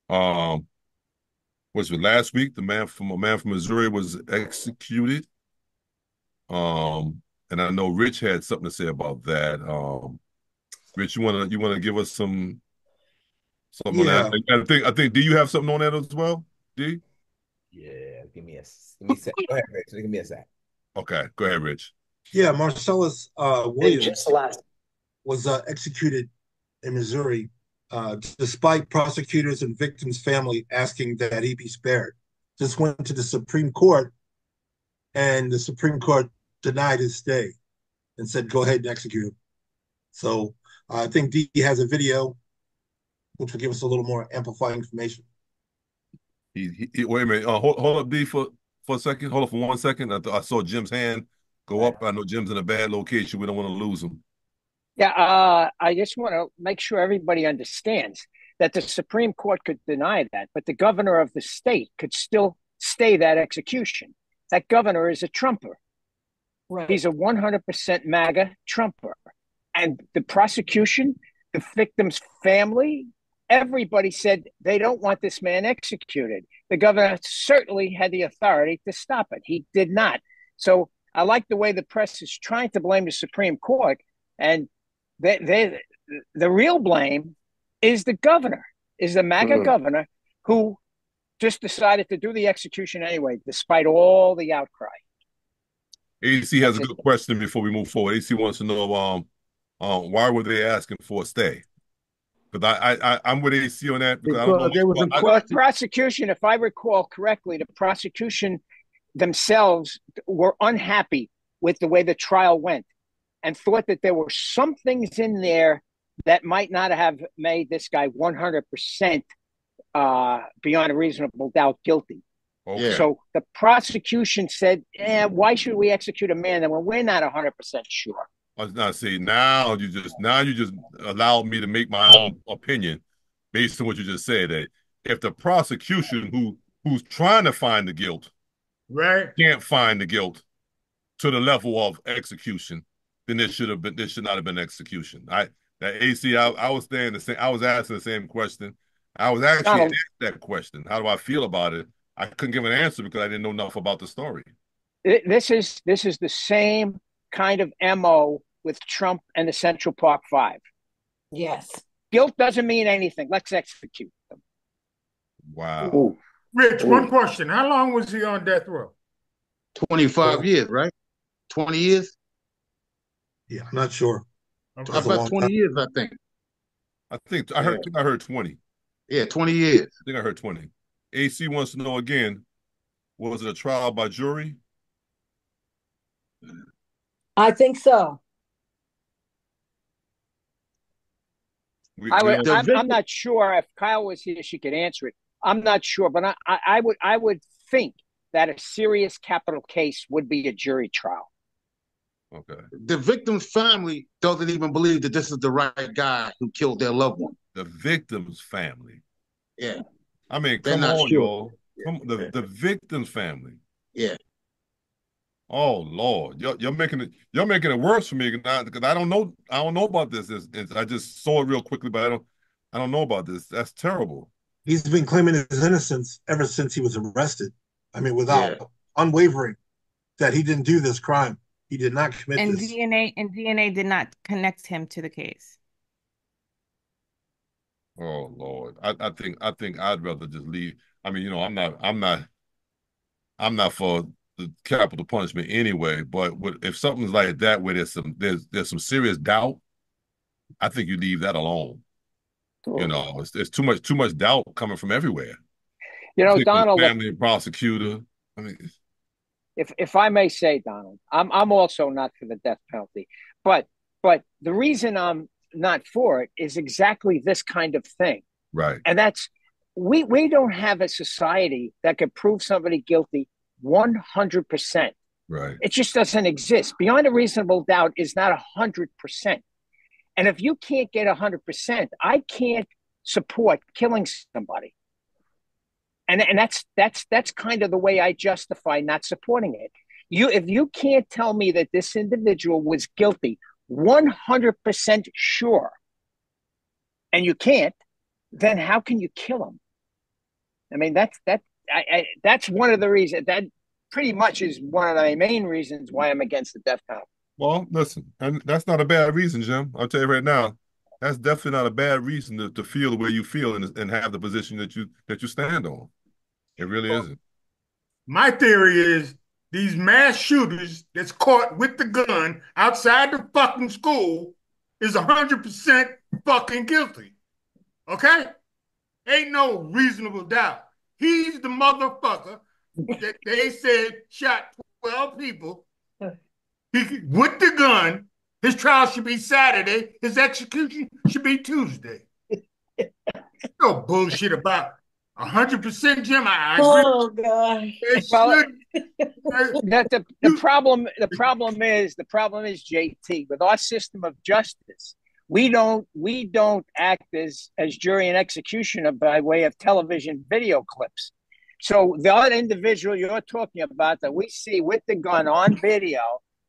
Was it last week? A man from Missouri was executed. And I know Rich had something to say about that. Rich, you wanna give us something on that? I think. Do you have something on that as well, D? Yeah, give me a sec. Go ahead, Rich. Give me a sec. Okay, go ahead, Rich. Yeah, Marcellus Williams was executed in Missouri, despite prosecutors and victims' family asking that he be spared. Just went to the Supreme Court, and the Supreme Court denied his stay and said, go ahead and execute him. So I think D has a video which will give us a little more amplifying information. Wait a minute. Hold up, D, for a second. Hold up for 1 second. I saw Jim's hand go up. I know Jim's in a bad location. We don't want to lose him. Yeah, I just want to make sure everybody understands that the Supreme Court could deny that, but the governor of the state could still stay that execution. That governor is a Trumper. Right. He's a 100% MAGA Trumper. And the prosecution, the victim's family, everybody said they don't want this man executed. The governor certainly had the authority to stop it. He did not. So I like the way the press is trying to blame the Supreme Court, and the real blame is the governor, is the MAGA governor, who just decided to do the execution anyway, despite all the outcry. AC has a good question before we move forward. AC wants to know why were they asking for a stay? Because I'm with AC on that. Because I don't know. The prosecution, if I recall correctly, the prosecution themselves were unhappy with the way the trial went and thought that there were some things in there that might not have made this guy 100% beyond a reasonable doubt guilty. Okay. So the prosecution said, why should we execute a man when we're not 100% sure? Now, see, now you just allowed me to make my own opinion based on what you just said. That if the prosecution who's trying to find the guilt, can't find the guilt to the level of execution, then this should not have been execution. AC, I was saying the same. I was asking the same question. I was actually asked that question. How do I feel about it? I couldn't give an answer because I didn't know enough about the story. This is the same kind of MO with Trump and the Central Park Five. Yes. Guilt doesn't mean anything. Let's execute them. Wow. Ooh. Rich, one question. How long was he on death row? 25 years, right? 20 years? Yeah, I'm not sure. About 20 years, I think. I heard 20. Yeah, 20 years. I think I heard 20. AC wants to know again, was it a trial by jury? I think so. I'm not sure if Kyle was here, she could answer it. I'm not sure, but I would think that a serious capital case would be a jury trial. Okay. The victim's family doesn't even believe that this is the right guy who killed their loved one. The victim's family. Yeah. I mean, They're come not on, sure. y'all. The victim's family. Yeah. Oh Lord, you're making it worse for me because I don't know about this. I just saw it real quickly, but I don't know about this. That's terrible. He's been claiming his innocence ever since he was arrested. I mean, without unwavering that he didn't do this crime. He did not commit And this. DNA did not connect him to the case. Oh Lord, I think I'd rather just leave. I mean, I'm not for the capital punishment anyway. But if something's like that where there's some serious doubt, I think you leave that alone. It's too much doubt coming from everywhere. Donald, family and prosecutor. I mean, if I may say, Donald, I'm also not for the death penalty, but the reason I'm not for it is exactly this kind of thing, right? And that's we don't have a society that could prove somebody guilty 100%. Right. It just doesn't exist. Beyond a reasonable doubt is not 100%. And if you can't get 100%, I can't support killing somebody. And that's kind of the way I justify not supporting it. If you can't tell me that this individual was guilty 100% sure, and you can't, then how can you kill him? I mean, that's one of the reasons. That pretty much is one of the main reasons why I'm against the death penalty. Well, listen, and that's not a bad reason, Jim. I'll tell you right now, that's definitely not a bad reason to feel the way you feel and have the position that you stand on. It really isn't. My theory is these mass shooters that's caught with the gun outside the fucking school is 100% fucking guilty. Okay? Ain't no reasonable doubt. He's the motherfucker that they said shot 12 people with the gun. His trial should be Saturday. His execution should be Tuesday. No bullshit about 100%, Jim. I agree. Oh God! Well, the problem is JT, with our system of justice, we don't act as jury and executioner by way of television video clips. So the other individual you're talking about that we see with the gun on video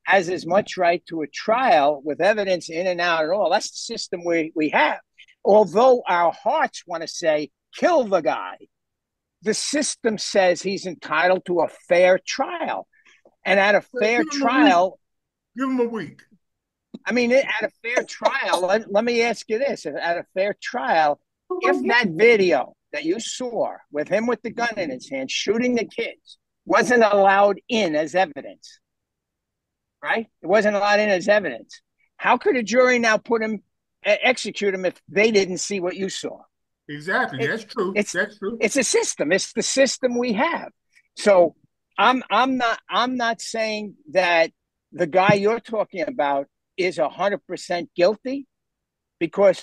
has as much right to a trial with evidence in and out and all. That's the system we have. Although our hearts want to say, kill the guy, the system says he's entitled to a fair trial. And at a fair trial... Give him a week. I mean, at a fair trial, let me ask you this. At a fair trial, if that video that you saw with him with the gun in his hand shooting the kids wasn't allowed in as evidence, right? It wasn't allowed in as evidence. How could a jury now execute him if they didn't see what you saw? Exactly. That's true. That's true. It's a system. It's the system we have. So I'm not saying that the guy you're talking about is 100% guilty, because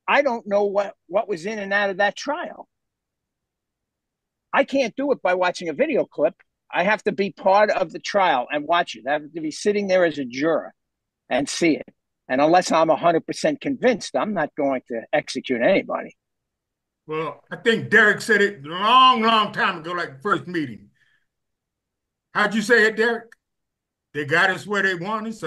I don't know what was in and out of that trial. I can't do it by watching a video clip. I have to be part of the trial and watch it. I have to be sitting there as a juror and see it. And unless I'm 100% convinced, I'm not going to execute anybody. Well, I think Derek said it a long, long time ago, like the first meeting. How'd you say it, Derek? They got us where they want us.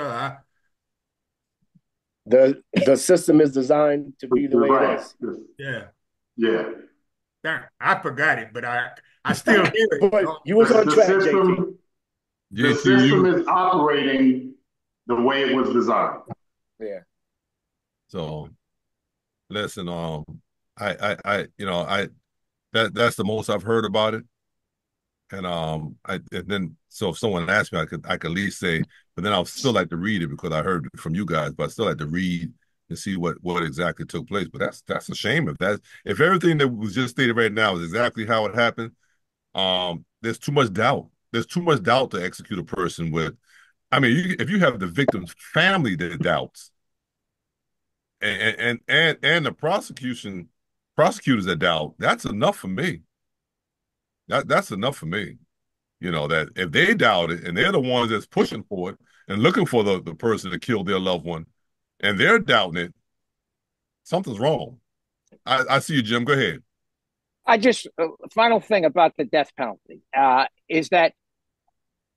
The system is designed to be the way it is. Yeah. Yeah. Darn, I forgot it, but I still hear it. But you was on track, JT. The system is operating the way it was designed. Yeah. So, listen, that's the most I've heard about it. And then so if someone asked me, I could at least say, but then I'll still like to read it because I heard it from you guys, but I still like to read, and see what exactly took place. But that's a shame if everything that was just stated right now is exactly how it happened. There's too much doubt. There's too much doubt to execute a person with. I mean, if you have the victim's family that doubts, and the prosecutors that doubt, that's enough for me. That's enough for me. You know, that if they doubt it and they're the ones that's pushing for it and looking for the person to kill their loved one, and they're doubting it, something's wrong. I see you, Jim. Go ahead. I just final thing about the death penalty is that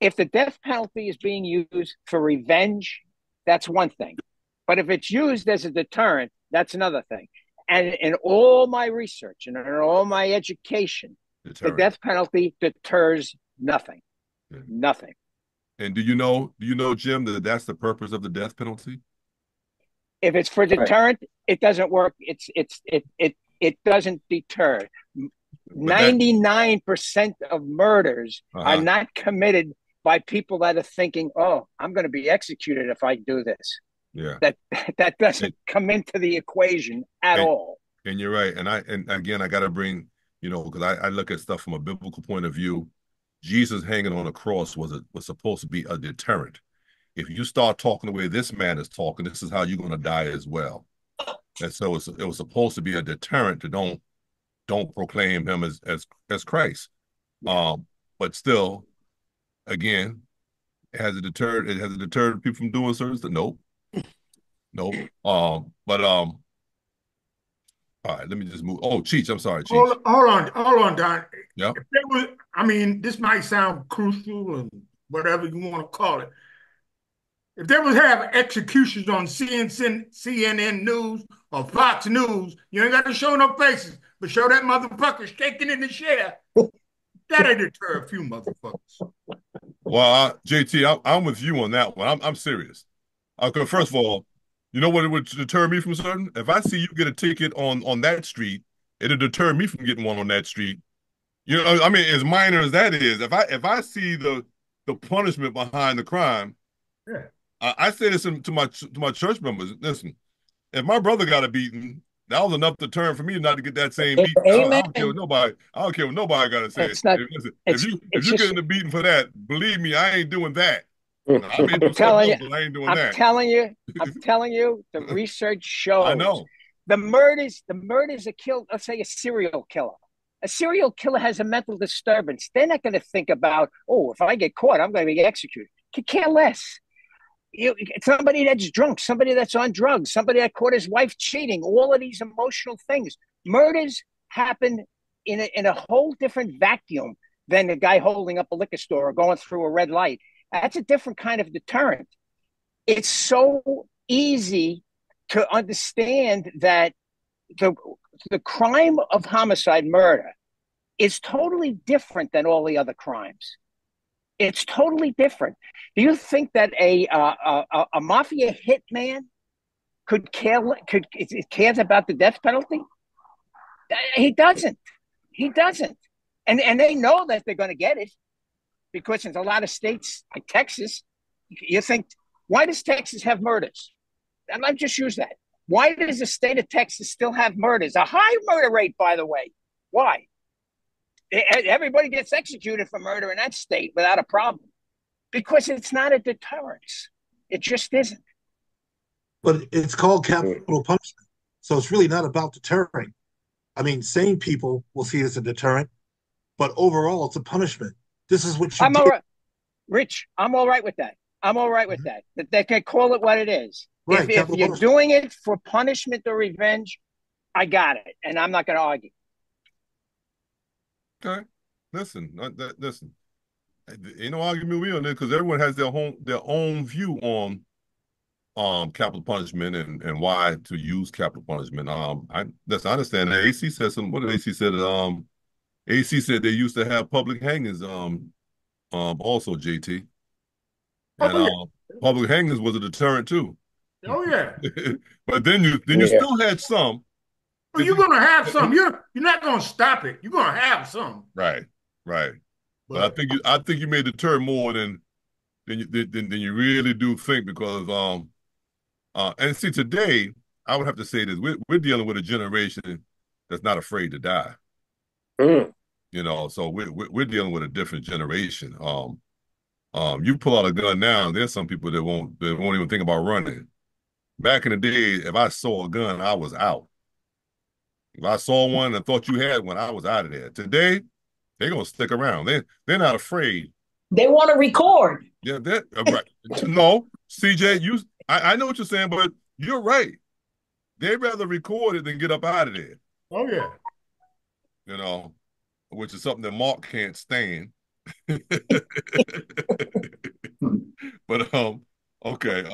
if the death penalty is being used for revenge, that's one thing. But if it's used as a deterrent, that's another thing. And in all my research and in all my education, the death penalty deters nothing. Yeah. Nothing. And do you know, Jim, that that's the purpose of the death penalty? If it's for deterrent, it doesn't work. It doesn't deter. 99% of murders are not committed by people that are thinking, "Oh, I'm going to be executed if I do this." Yeah, that doesn't come into the equation at all. And you're right. And again, I got to bring, because I look at stuff from a biblical point of view. Jesus hanging on a cross was supposed to be a deterrent. If you start talking the way this man is talking, this is how you're going to die as well. And so it was supposed to be a deterrent to don't proclaim him as Christ. But still, again, it has deterred people from doing certain stuff. Nope. All right, let me just move. Oh, Cheech, I'm sorry, Cheech. Hold on, Don. Yeah. This might sound crucial and whatever you want to call it. If they was have executions on CNN News or Fox News, you ain't got to show no faces, but show that motherfucker shaking in the chair. That'll deter a few motherfuckers. Well, JT, I'm with you on that one. I'm serious. Okay, first of all, you know what it would deter me from certain? If I see you get a ticket on that street, it'll deter me from getting one on that street. I mean, as minor as that is, if I see the punishment behind the crime, yeah. I say this to my church members. Listen, if my brother got a beating, that was enough deterrent for me not to get that same beating. I don't care what nobody. I don't care what nobody got to say. If you getting a beating for that, believe me, I ain't doing that. I'm telling you, the research shows. I know the murders are killed. Let's say a serial killer. A serial killer has a mental disturbance. They're not going to think about, if I get caught, I'm going to be executed. Could care less. Somebody that's drunk, somebody that's on drugs, somebody that caught his wife cheating, all of these emotional things. Murders happen in a whole different vacuum than a guy holding up a liquor store or going through a red light. That's a different kind of deterrent. It's so easy to understand that the crime of homicide, murder, is totally different than all the other crimes. It's totally different. Do you think that a mafia hitman cares about the death penalty? He doesn't. And they know that they're going to get it because in a lot of states like Texas, you think, why does Texas have murders? And I've just used that. Why does the state of Texas still have murders? A high murder rate, by the way. Why? Everybody gets executed for murder in that state without a problem because it's not a deterrence. It just isn't. But it's called capital punishment. So it's really not about deterring. I mean, sane people will see it as a deterrent, but overall, it's a punishment. This is what you I'm all right. Rich, I'm all right with that. That they can call it what it is. Right, if you're doing it for punishment or revenge, I got it. And I'm not going to argue. Okay, listen. Ain't no argument with me on this because everyone has their own view on capital punishment and why to use capital punishment. I understand that AC said something. What did AC said? AC said they used to have public hangings. Also JT, and public hangings was a deterrent too. Oh yeah. But then you still had some. Well, you're gonna have some. You're not gonna stop it. You're gonna have some. Right. But I think you may deter more than you really do think because and see today I would have to say this: we're dealing with a generation that's not afraid to die. Mm. You know, so we're dealing with a different generation. You pull out a gun now, there's some people that won't even think about running. Back in the day, if I saw a gun, I was out. If I saw one and thought you had one, I was out of there. Today, they're gonna stick around. They're not afraid. They want to record. Yeah, that right. No, CJ, I know what you're saying, but you're right. They'd rather record it than get up out of there. Oh yeah. You know, which is something that Mark can't stand. But okay.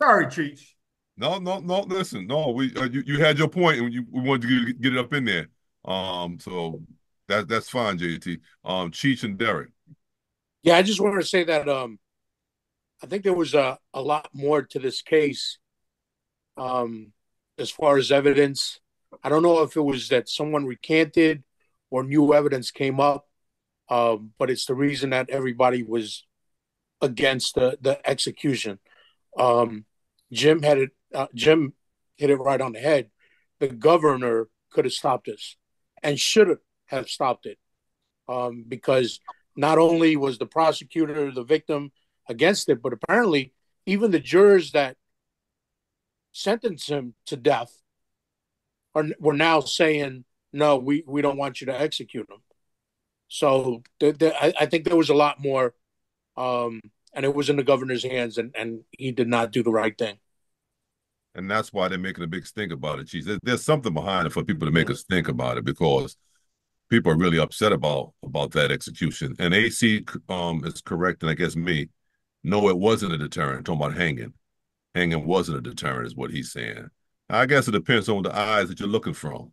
Sorry, Cheech. No. Listen, no. You had your point, and we wanted to get it up in there. So that's fine, JT. Cheech and Derek. Yeah, I just wanted to say that I think there was a lot more to this case as far as evidence. I don't know if it was that someone recanted or new evidence came up, but it's the reason that everybody was against the execution. Jim hit it right on the head. The governor could have stopped this and should have stopped it because not only was the prosecutor, the victim, against it, but apparently even the jurors that sentenced him to death were now saying, no, we don't want you to execute him. So I think there was a lot more, and it was in the governor's hands, and he did not do the right thing. And that's why they're making a big stink about it, Chief. There's something behind it for people to make us think about it because people are really upset about that execution. And AC is correct, and I guess me. No, it wasn't a deterrent. I'm talking about hanging. Hanging wasn't a deterrent, is what he's saying. I guess it depends on the eyes that you're looking from.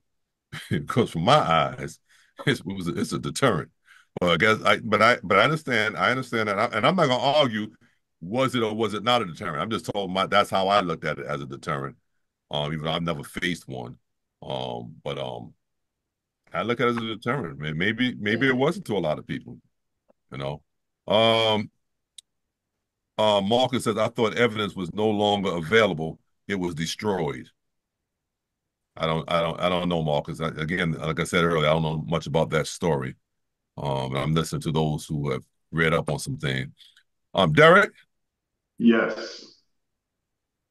Because from my eyes, it's a deterrent. Well, I guess but I understand. I understand that, and I'm not gonna argue. Was it or was it not a deterrent? I'm just told that's how I looked at it as a deterrent. Even though I've never faced one. But I look at it as a deterrent. Maybe it wasn't to a lot of people. You know. Marcus says, I thought evidence was no longer available. It was destroyed. I don't know, Marcus. Again, like I said earlier, I don't know much about that story. I'm listening to those who have read up on some things. Derek? Yes.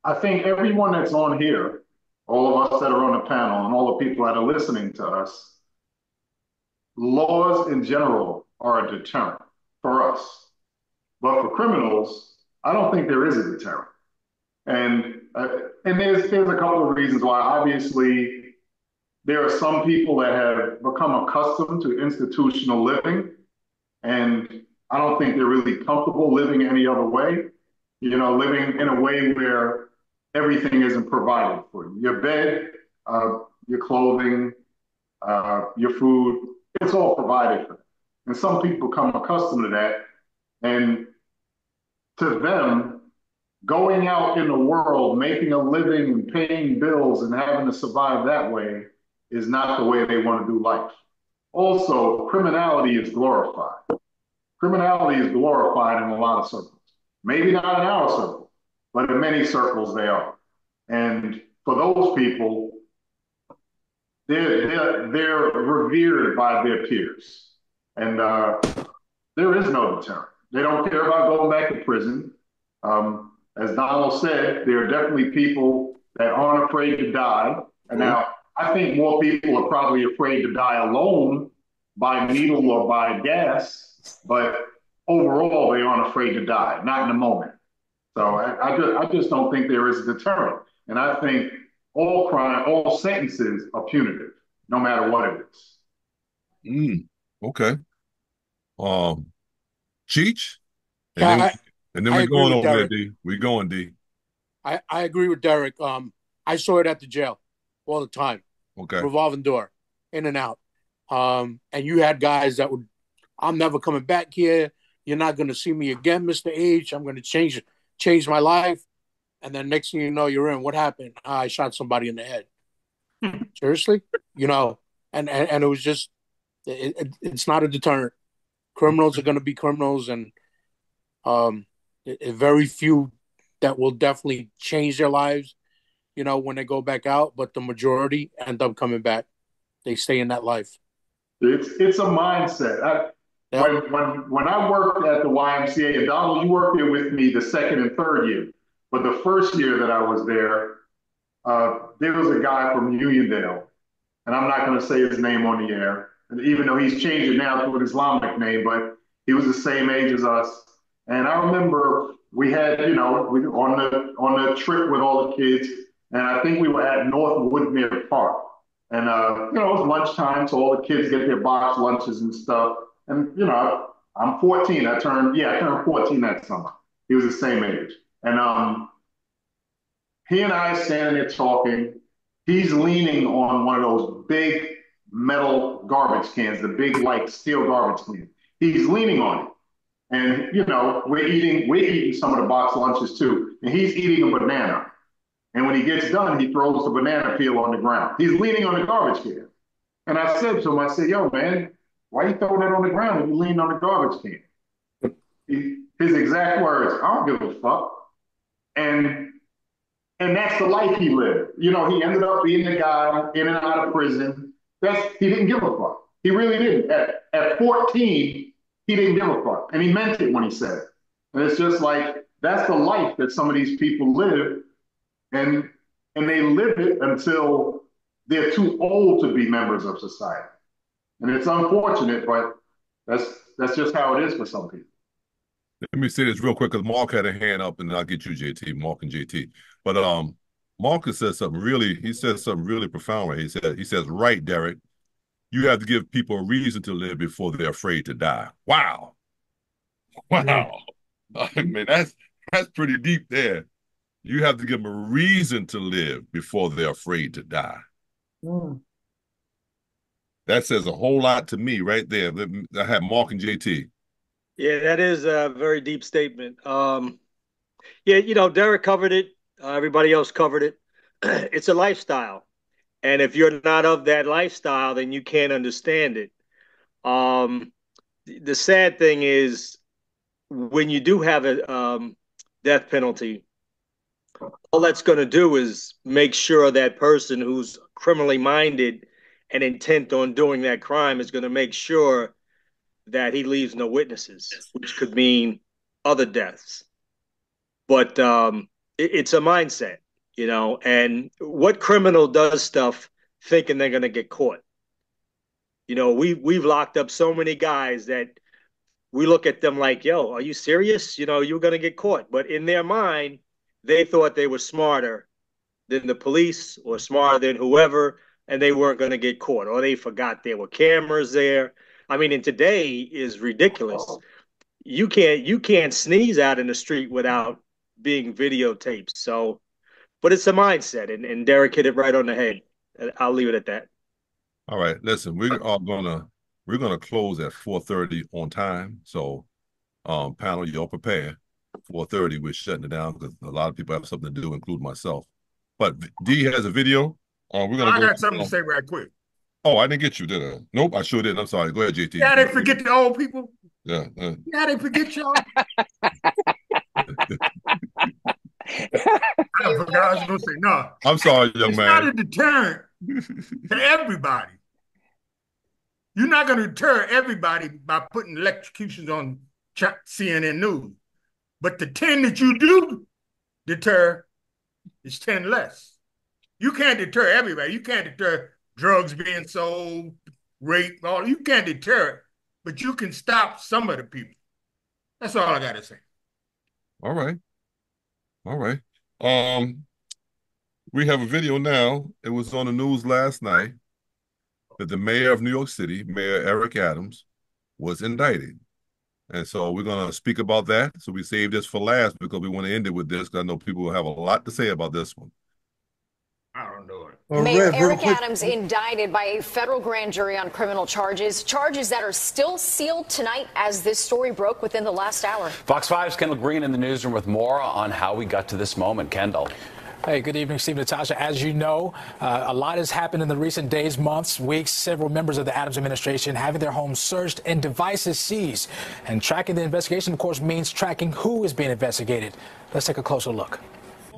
I think everyone that's on here, all of us that are on the panel and all the people that are listening to us, laws in general are a deterrent for us. But for criminals, I don't think there is a deterrent. And there's a couple of reasons why. Obviously, there are some people that have become accustomed to institutional living, and I don't think they're really comfortable living any other way. You know, living in a way where everything isn't provided for you. Your bed, your clothing, your food, it's all provided for. And some people become accustomed to that. And to them, going out in the world, making a living and paying bills and having to survive that way is not the way they want to do life. Also, criminality is glorified. Criminality is glorified in a lot of circles. Maybe not in our circle, but in many circles they are. And for those people, they're revered by their peers. And there is no deterrent. They don't care about going back to prison. As Donald said, there are definitely people that aren't afraid to die. And now I think more people are probably afraid to die alone by needle or by gas, but overall they aren't afraid to die, not in the moment. So I just don't think there is a deterrent. And I think all crime, all sentences are punitive, no matter what it is. Okay. Cheech? Yeah, and then we're going over there, D. We're going, D. I agree with Derek. I saw it at the jail all the time. Okay. Revolving door, in and out. And you had guys that would, I'm never coming back here. You're not going to see me again, Mr. H. I'm going to change my life. And then next thing you know, you're in. What happened? I shot somebody in the head. Seriously? You know, and it was just, it's not a deterrent. Criminals are going to be criminals, and very few that will definitely change their lives. when they go back out, but the majority end up coming back. They stay in that life. It's a mindset. When I worked at the YMCA, and Donald, you worked there with me the second and third year, but the first year that I was there was a guy from Uniondale, and I'm not going to say his name on the air, and even though he's changed it now to an Islamic name, but he was the same age as us. And I remember we had, we on the trip with all the kids, and I think we were at North Woodmere Park. And, it was lunchtime, so all the kids get their box lunches and stuff. And, I'm 14. I turned 14 that summer. He was the same age. And he and I are standing there talking. He's leaning on one of those big metal garbage cans, the big, like, steel garbage cans. He's leaning on it. And, we're eating some of the box lunches too. And he's eating a banana. And when he gets done, he throws the banana peel on the ground. He's leaning on the garbage can. And I said to him, yo, man, why are you throwing that on the ground when you lean on the garbage can? His exact words, I don't give a fuck. And that's the life he lived. He ended up being the guy in and out of prison. He didn't give a fuck. He really didn't. At 14, he didn't give a fuck. And he meant it when he said it. And it's just like, that's the life that some of these people live. And they live it until they're too old to be members of society. And it's unfortunate, but that's just how it is for some people. Let me say this real quick, because Mark had a hand up, and I'll get you, JT, Mark and JT. But Marcus said something really profound. Right? He says, right, Derek, you have to give people a reason to live before they're afraid to die. Wow. I mean, that's pretty deep there. You have to give them a reason to live before they're afraid to die. Mm. That says a whole lot to me right there. I have Mark and JT. Yeah, that is a very deep statement. Derek covered it. Everybody else covered it. It's a lifestyle. And if you're not of that lifestyle, then you can't understand it. The sad thing is when you do have a death penalty, all that's going to do is make sure that person who's criminally minded and intent on doing that crime is going to make sure that he leaves no witnesses, which could mean other deaths. But it's a mindset, and what criminal does stuff thinking they're going to get caught? We've locked up so many guys that we look at them like, yo, are you serious? You're going to get caught. But in their mind, they thought they were smarter than the police or smarter than whoever, and they weren't going to get caught, or they forgot there were cameras there. I mean, and today is ridiculous. You can't sneeze out in the street without being videotaped. So, but it's a mindset, and Derek hit it right on the head. I'll leave it at that. All right, listen, we're gonna close at 4:30 on time. So, panel, you're prepared. 4:30, we're shutting it down because a lot of people have something to do, including myself. But D has a video. I got something to say right quick. Oh, I didn't get you, did I? Nope, I sure didn't. I'm sorry. Go ahead, JT. Yeah, they forget the old people. Yeah. Yeah, they forget y'all. I forgot I was going to say no. I'm sorry, young man. It's not a deterrent to everybody. You're not going to deter everybody by putting electrocutions on CNN News. But the 10 that you do deter is 10 less. You can't deter everybody. You can't deter drugs being sold, rape, all. You can't deter it, but you can stop some of the people. That's all I got to say. All right. We have a video now. It was on the news last night that the mayor of New York City, Mayor Eric Adams, was indicted. And so we're going to speak about that. So we saved this for last because we want to end it with this because I know people will have a lot to say about this one. I don't know it. Mayor Eric Adams indicted by a federal grand jury on criminal charges that are still sealed tonight as this story broke within the last hour. Fox 5's Kendall Green in the newsroom with more on how we got to this moment. Kendall. Hey, good evening, Steve, Natasha. As you know, a lot has happened in the recent days, months, weeks. Several members of the Adams administration having their homes searched and devices seized. And tracking the investigation, of course, means tracking who is being investigated. Let's take a closer look.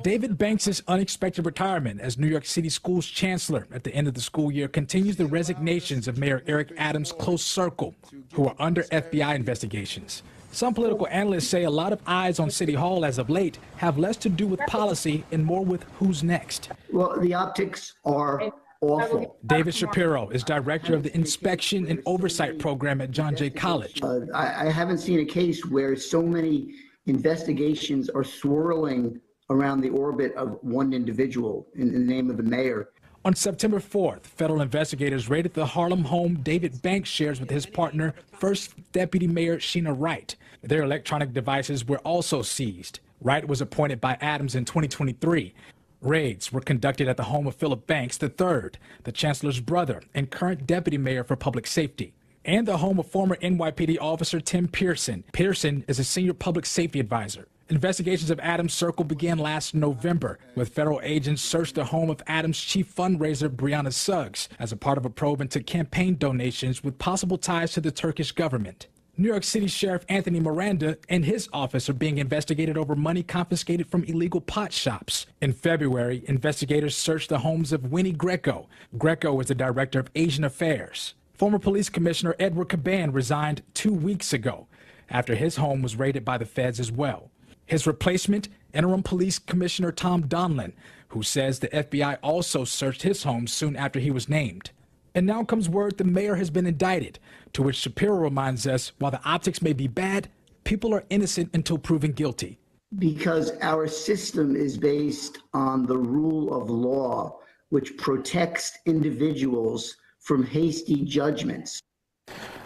David Banks' unexpected retirement as New York City Schools chancellor at the end of the school year continues the resignations of Mayor Eric Adams' close circle, who are under FBI investigations. Some political analysts say a lot of eyes on City Hall as of late have less to do with policy and more with who's next. Well, the optics are awful. David Shapiro is director of the Inspection and Oversight Program at John Jay College. I haven't seen a case where so many investigations are swirling around the orbit of one individual in the name of the mayor. On September 4th, federal investigators raided the Harlem home David Banks shares with his partner, First Deputy Mayor Sheena Wright. Their electronic devices were also seized. Wright was appointed by Adams in 2023. Raids were conducted at the home of Philip Banks III, the chancellor's brother and current deputy mayor for public safety, and the home of former NYPD officer Tim Pearson. Pearson is a senior public safety advisor. Investigations of Adams' circle began last November, with federal agents searched the home of Adams' chief fundraiser, Brianna Suggs, as a part of a probe into campaign donations with possible ties to the Turkish government. New York City Sheriff Anthony Miranda and his office are being investigated over money confiscated from illegal pot shops. In February, investigators searched the homes of Winnie Greco. Greco is the director of Asian Affairs. Former Police Commissioner Edward Caban resigned 2 weeks ago after his home was raided by the feds as well. His replacement, Interim Police Commissioner Tom Donlin, who says the FBI also searched his home soon after he was named. And now comes word the mayor has been indicted, to which Shapiro reminds us, while the optics may be bad, people are innocent until proven guilty. Because our system is based on the rule of law, which protects individuals from hasty judgments.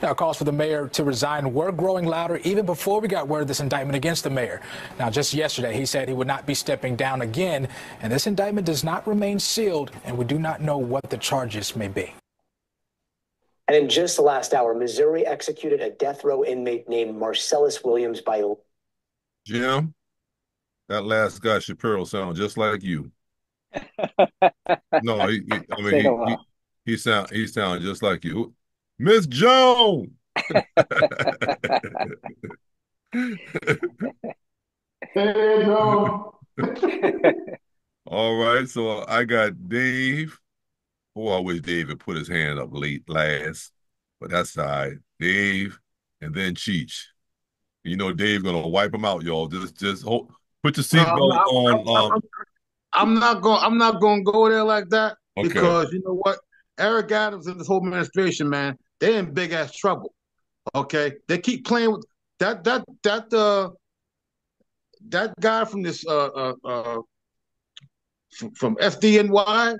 Now, calls for the mayor to resign were growing louder even before we got word of this indictment against the mayor. Now, just yesterday, he said he would not be stepping down again, and this indictment does not remain sealed, and we do not know what the charges may be. And in just the last hour, Missouri executed a death row inmate named Marcellus Williams by... Jim, that last guy, Shapiro, sounds just like you. No, he sounds just like you. Miss Jones. Hey, Joe. All right, so I got Dave. Oh, I wish Dave had put his hand up last, but that's all right. Dave, and then Cheech. You know Dave gonna wipe him out, y'all. Just hold, put your seatbelt on. I'm not going to go there like that, Okay. because you know what? Eric Adams and this whole administration, man, they're in big ass trouble. Okay, they keep playing with that guy from this from FDNY.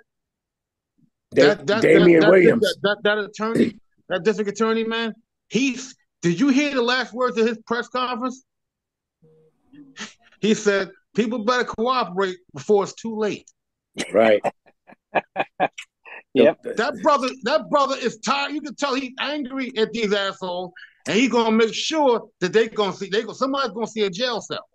Damian Williams. That attorney, that district attorney, man. Did you hear the last words of his press conference? He said, "People better cooperate before it's too late." Right. Yep. That brother is tired. You can tell he's angry at these assholes, and he's gonna make sure that somebody's gonna see a jail cell.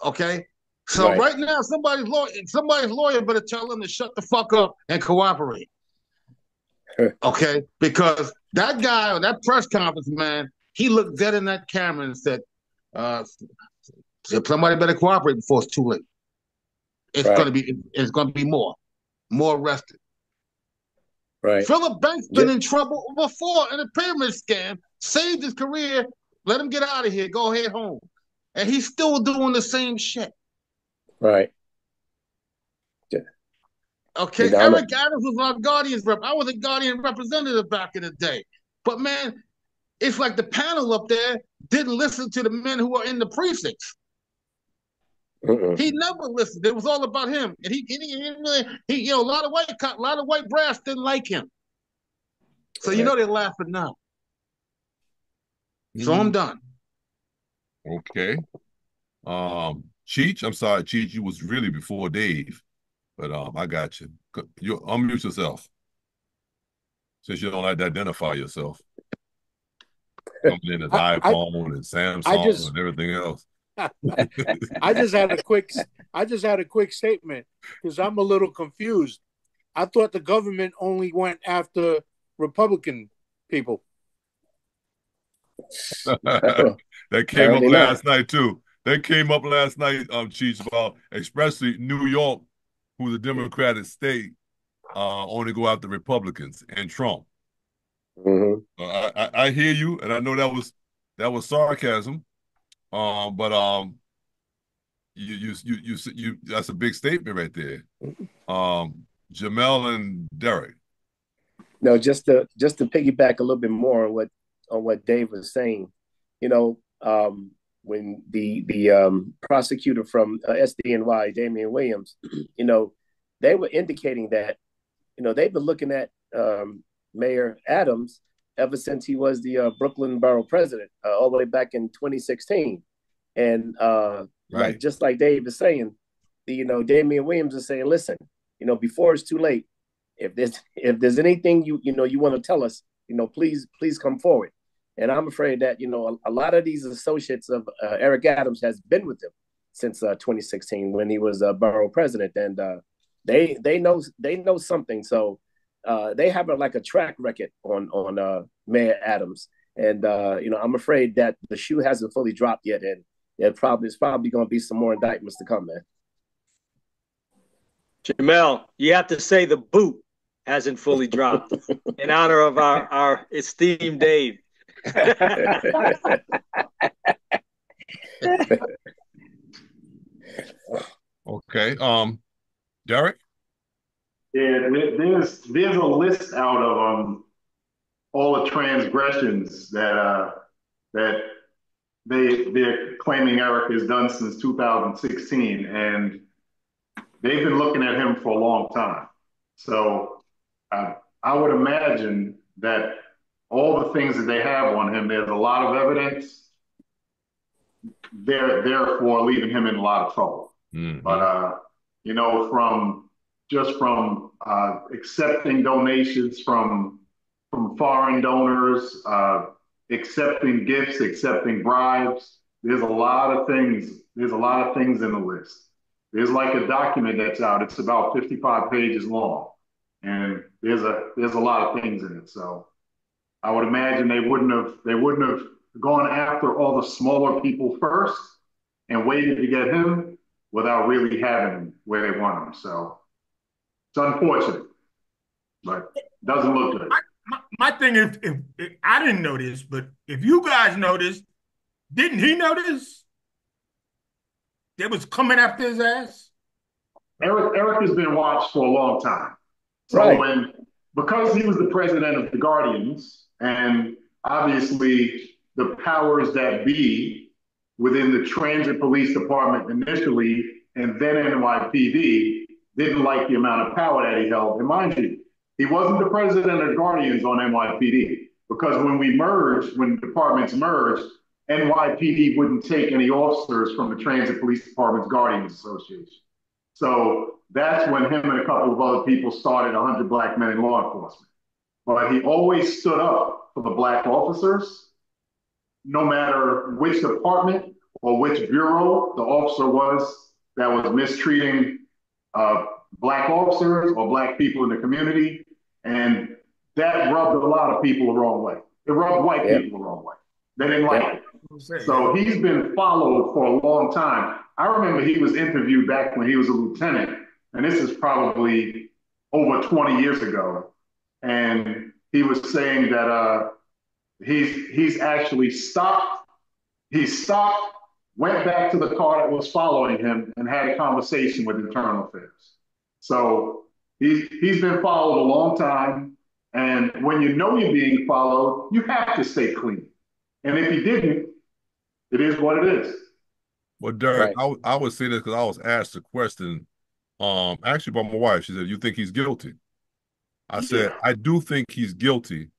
Okay. So right now, somebody's lawyer better tell them to shut the fuck up and cooperate. Okay, because that guy on that press conference, man, he looked dead in that camera and said, "Somebody better cooperate before it's too late. It's gonna be more arrested." Right. Philip Banks been in trouble before in a pyramid scam, saved his career, let him get out of here, go ahead home, and he's still doing the same shit. Right. Okay, Eric Adams was our Guardian's rep. I was a Guardian representative back in the day. But man, it's like the panel up there didn't listen to the men who are in the precincts. He never listened. It was all about him, and he a lot of white brass didn't like him. So you know they're laughing now. So I'm done. Okay. Cheech, I'm sorry, Cheech, you was really before Dave, but I got you. You unmute yourself since you don't like to identify yourself. Coming in as iPhone and Samsung and everything else. I just had a quick statement because I'm a little confused. I thought the government only went after Republican people. That came up last night too. They came up last night, Cheech, about especially New York, who's a Democratic state, only go after Republicans and Trump. I hear you, and I know that was sarcasm, but you that's a big statement right there. Jamel and Derek. No, just to piggyback a little bit more on what Dave was saying, you know, when the prosecutor from SDNY, Damian Williams, you know, they were indicating that, you know, they've been looking at Mayor Adams ever since he was the Brooklyn Borough president, all the way back in 2016, and like just like Dave is saying, you know, Damian Williams is saying, listen, you know, before it's too late. If there's anything you want to tell us, you know, please come forward. And I'm afraid that, you know, a lot of these associates of Eric Adams has been with him since 2016 when he was borough president, and they know something. So they have like a track record on Mayor Adams, and you know, I'm afraid that the shoe hasn't fully dropped yet, and there's probably going to be some more indictments to come, man. Jamel, you have to say the boot hasn't fully dropped in honor of our esteemed Dave. Okay. Derek? Yeah, there's a list out of all the transgressions that they're claiming Eric has done since 2016, and they've been looking at him for a long time. So I would imagine that all the things that they have on him, there's a lot of evidence. They're therefore leaving him in a lot of trouble. But you know, from accepting donations from foreign donors, accepting gifts, accepting bribes, there's a lot of things. There's a lot of things in the list. There's like a document that's out. It's about 55 pages long, and there's a lot of things in it. So I would imagine they wouldn't have gone after all the smaller people first and waited to get him without really having him where they want him. So it's unfortunate, but doesn't look good. My thing is, if I didn't know this, but if you guys noticed, didn't he notice? They was coming after his ass. Eric has been watched for a long time. So because he was the president of the Guardians, and obviously the powers that be within the Transit Police Department initially, and then NYPD, didn't like the amount of power that he held. And mind you, he wasn't the president of the Guardians on NYPD, because when departments merged, NYPD wouldn't take any officers from the Transit Police Department's Guardians Association. So that's when him and a couple of other people started 100 Black Men in Law Enforcement. But he always stood up for the Black officers, no matter which department or which bureau the officer was that was mistreating Black officers or Black people in the community. And that rubbed a lot of people the wrong way. It rubbed white people the wrong way. They didn't like it. So he's been followed for a long time. I remember he was interviewed back when he was a lieutenant, and this is probably over 20 years ago. And he was saying that he's actually stopped. He stopped, went back to the car that was following him, and had a conversation with Internal Affairs. So he's been followed a long time. And when you know you're being followed, you have to stay clean. And if you didn't, it is what it is. Well, Derek, I would say this because I was asked a question, actually by my wife. She said, "You think he's guilty?" I said, "I do think he's guilty,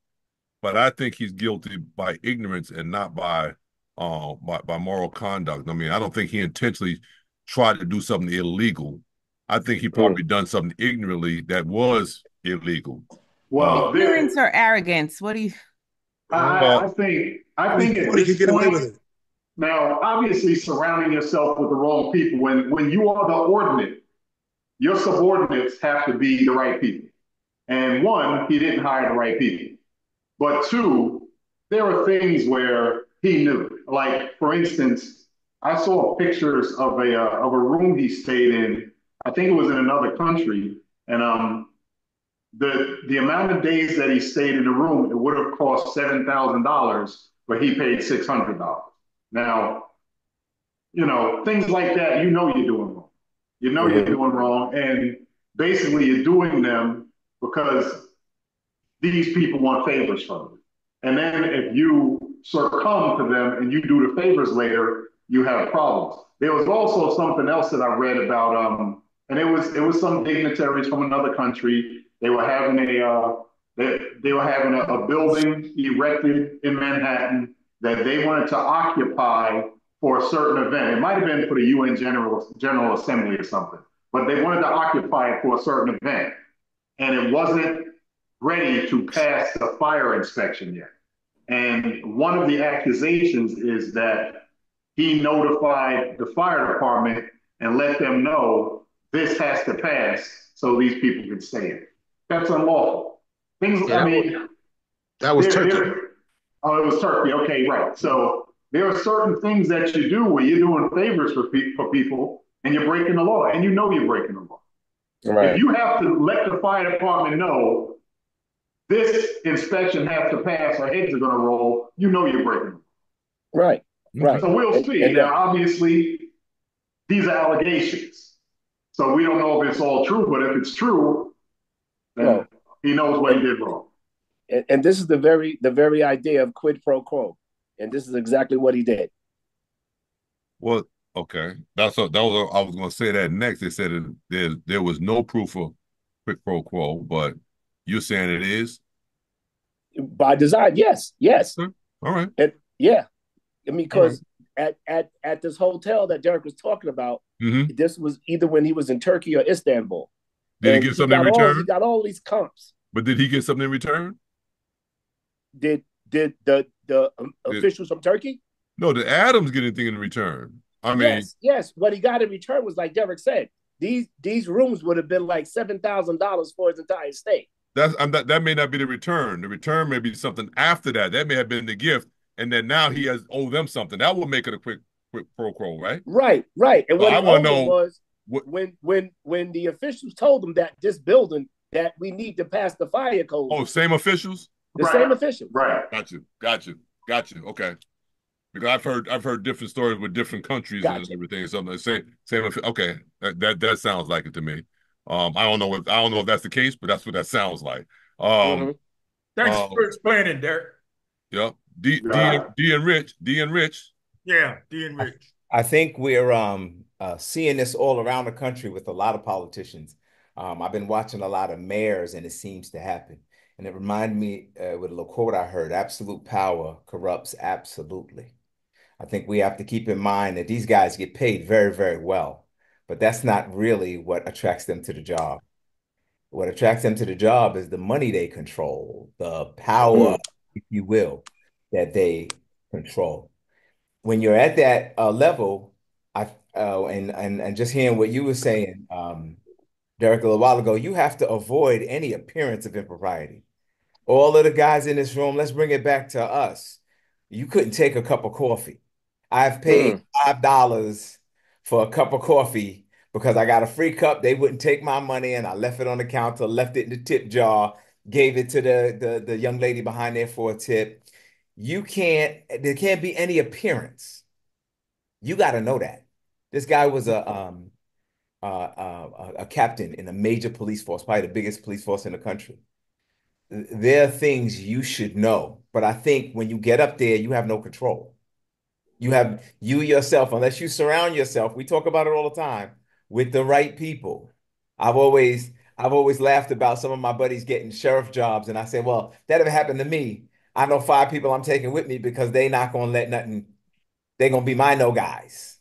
but I think he's guilty by ignorance and not by moral conduct. I mean, I don't think he intentionally tried to do something illegal. I think he probably done something ignorantly that was illegal." Well, ignorance or arrogance? What do you? I think at this get away point, with it. Now, obviously, surrounding yourself with the wrong people. When you are the ordinate, your subordinates have to be the right people. And one, he didn't hire the right people. But two, there are things where he knew. Like, for instance, I saw pictures of a room he stayed in. I think it was in another country, and the amount of days that he stayed in the room, it would have cost $7,000, but he paid $600. Now, things like that, you're doing wrong. You know you're doing wrong, and basically you're doing them because these people want favors from you. And then if you succumb to them and you do the favors later, you have problems. There was also something else that I read about, and it was some dignitaries from another country. They were having a building erected in Manhattan that they wanted to occupy for a certain event. It might have been for the UN General Assembly or something, but they wanted to occupy it for a certain event, and it wasn't ready to pass the fire inspection yet. And one of the accusations is that he notified the fire department and let them know this has to pass so these people can stay in. That's unlawful. That was Turkey. Oh, it was Turkey. Okay, right. So there are certain things that you do where you're doing favors for people and you're breaking the law, and you're breaking the law. Right. If you have to let the fire department know this inspection has to pass or heads are going to roll, you're breaking them. Right. So we'll see. Now, obviously, these are allegations. So we don't know if it's all true, but if it's true, then he knows what he did wrong. And this is the very idea of quid pro quo. And this is exactly what he did. Well, okay. I was going to say that next. They said there was no proof of quid pro quo, but you're saying it is? By design, yes. All right. And yeah. I mean, because at this hotel that Derek was talking about, this was either when he was in Turkey or Istanbul. Did he get something in return? He got all these comps. But did he get something in return? Did the officials from Turkey? No, did Adams get anything in return? I mean, yes. What he got in return was, like Derek said, these rooms would have been like $7,000 for his entire stay. That may not be the return. The return may be something after that. That may have been the gift, and then now he has owed them something. That will make it a quick pro quo, right? Right. And what I want to know was when the officials told him that this building that we need to pass the fire code. Oh, same officials? Same officials. Right. Got you. Okay. Because I've heard different stories with different countries and everything. So same. Okay, that sounds like it to me. I don't know if that's the case, but that's what that sounds like. Thanks for explaining, Derek. Yep. D and Rich. Yeah, D and Rich. I think we're seeing this all around the country with a lot of politicians. I've been watching a lot of mayors, and it seems to happen. And it reminded me with a little quote I heard: "Absolute power corrupts absolutely." I think we have to keep in mind that these guys get paid very, very well, but that's not really what attracts them to the job. What attracts them to the job is the money they control, the power, if you will, that they control. When you're at that level, and just hearing what you were saying, Derek, a little while ago, you have to avoid any appearance of impropriety. All of the guys in this room, let's bring it back to us. You couldn't take a cup of coffee. I've paid $5 for a cup of coffee because I got a free cup. They wouldn't take my money, and I left it on the counter, left it in the tip jar, gave it to the young lady behind there for a tip. There can't be any appearance. You got to know that. This guy was a captain in a major police force, probably the biggest police force in the country. There are things you should know, but I think when you get up there, you have no control. You yourself, unless you surround yourself, we talk about it all the time, with the right people. I've always laughed about some of my buddies getting sheriff jobs, and I say, well, that ever happened to me, I know 5 people I'm taking with me because they not gonna let nothing, they're gonna be my no guys.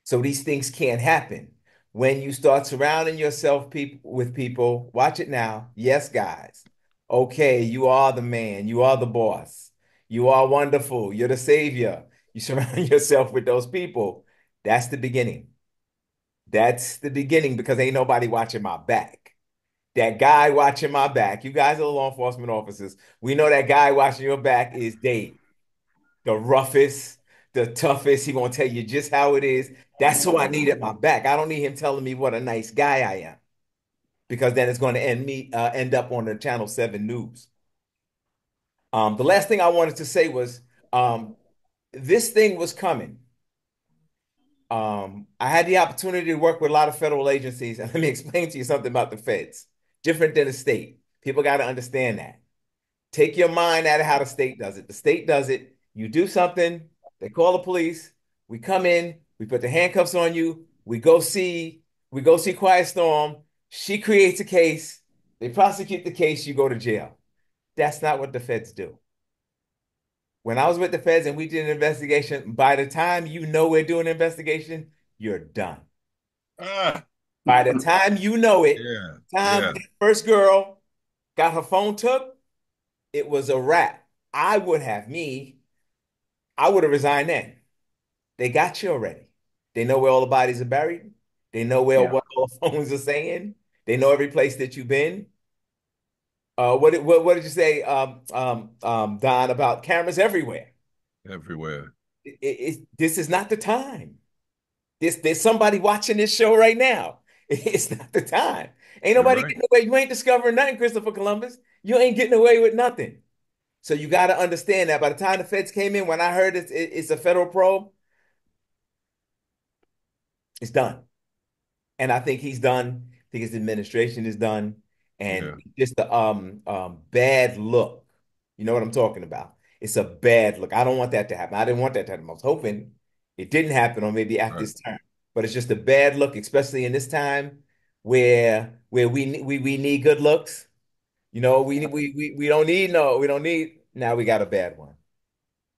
So these things can't happen. When you start surrounding yourself with people, watch it now. Yes, guys. Okay, you are the man. You are the boss. You are wonderful. You're the savior. You surround yourself with those people. That's the beginning. That's the beginning because ain't nobody watching my back. That guy watching my back, you guys are law enforcement officers. We know that guy watching your back is Dave, the roughest, the toughest. He gonna tell you just how it is. That's who I need at my back. I don't need him telling me what a nice guy I am, because then it's going to end up on the Channel 7 News. The last thing I wanted to say was this thing was coming. I had the opportunity to work with a lot of federal agencies, and let me explain to you something about the feds. Different than the state. People got to understand that. Take your mind out of how the state does it. The state does it. You do something, they call the police. We come in, we put the handcuffs on you. We go see Quiet Storm. She creates a case. They prosecute the case. You go to jail. That's not what the feds do. When I was with the feds and we did an investigation, by the time you know we're doing an investigation, you're done. By the time you know it, the first girl got her phone took, it was a wrap. I would have resigned then. They got you already. They know where all the bodies are buried. They know where what all the phones are saying. They know every place that you've been. What did you say, Don, about cameras everywhere? Everywhere. This is not the time. There's somebody watching this show right now. It's not the time. Ain't nobody getting away. You ain't discovering nothing, Christopher Columbus. You ain't getting away with nothing. So you got to understand that by the time the feds came in, when I heard it's a federal probe, it's done. And I think he's done. I think his administration is done. And just the bad look. You know what I'm talking about? It's a bad look. I don't want that to happen. I didn't want that to happen. I was hoping it didn't happen, or maybe after this term. But it's just a bad look, especially in this time where we need good looks. You know, we don't need now we got a bad one.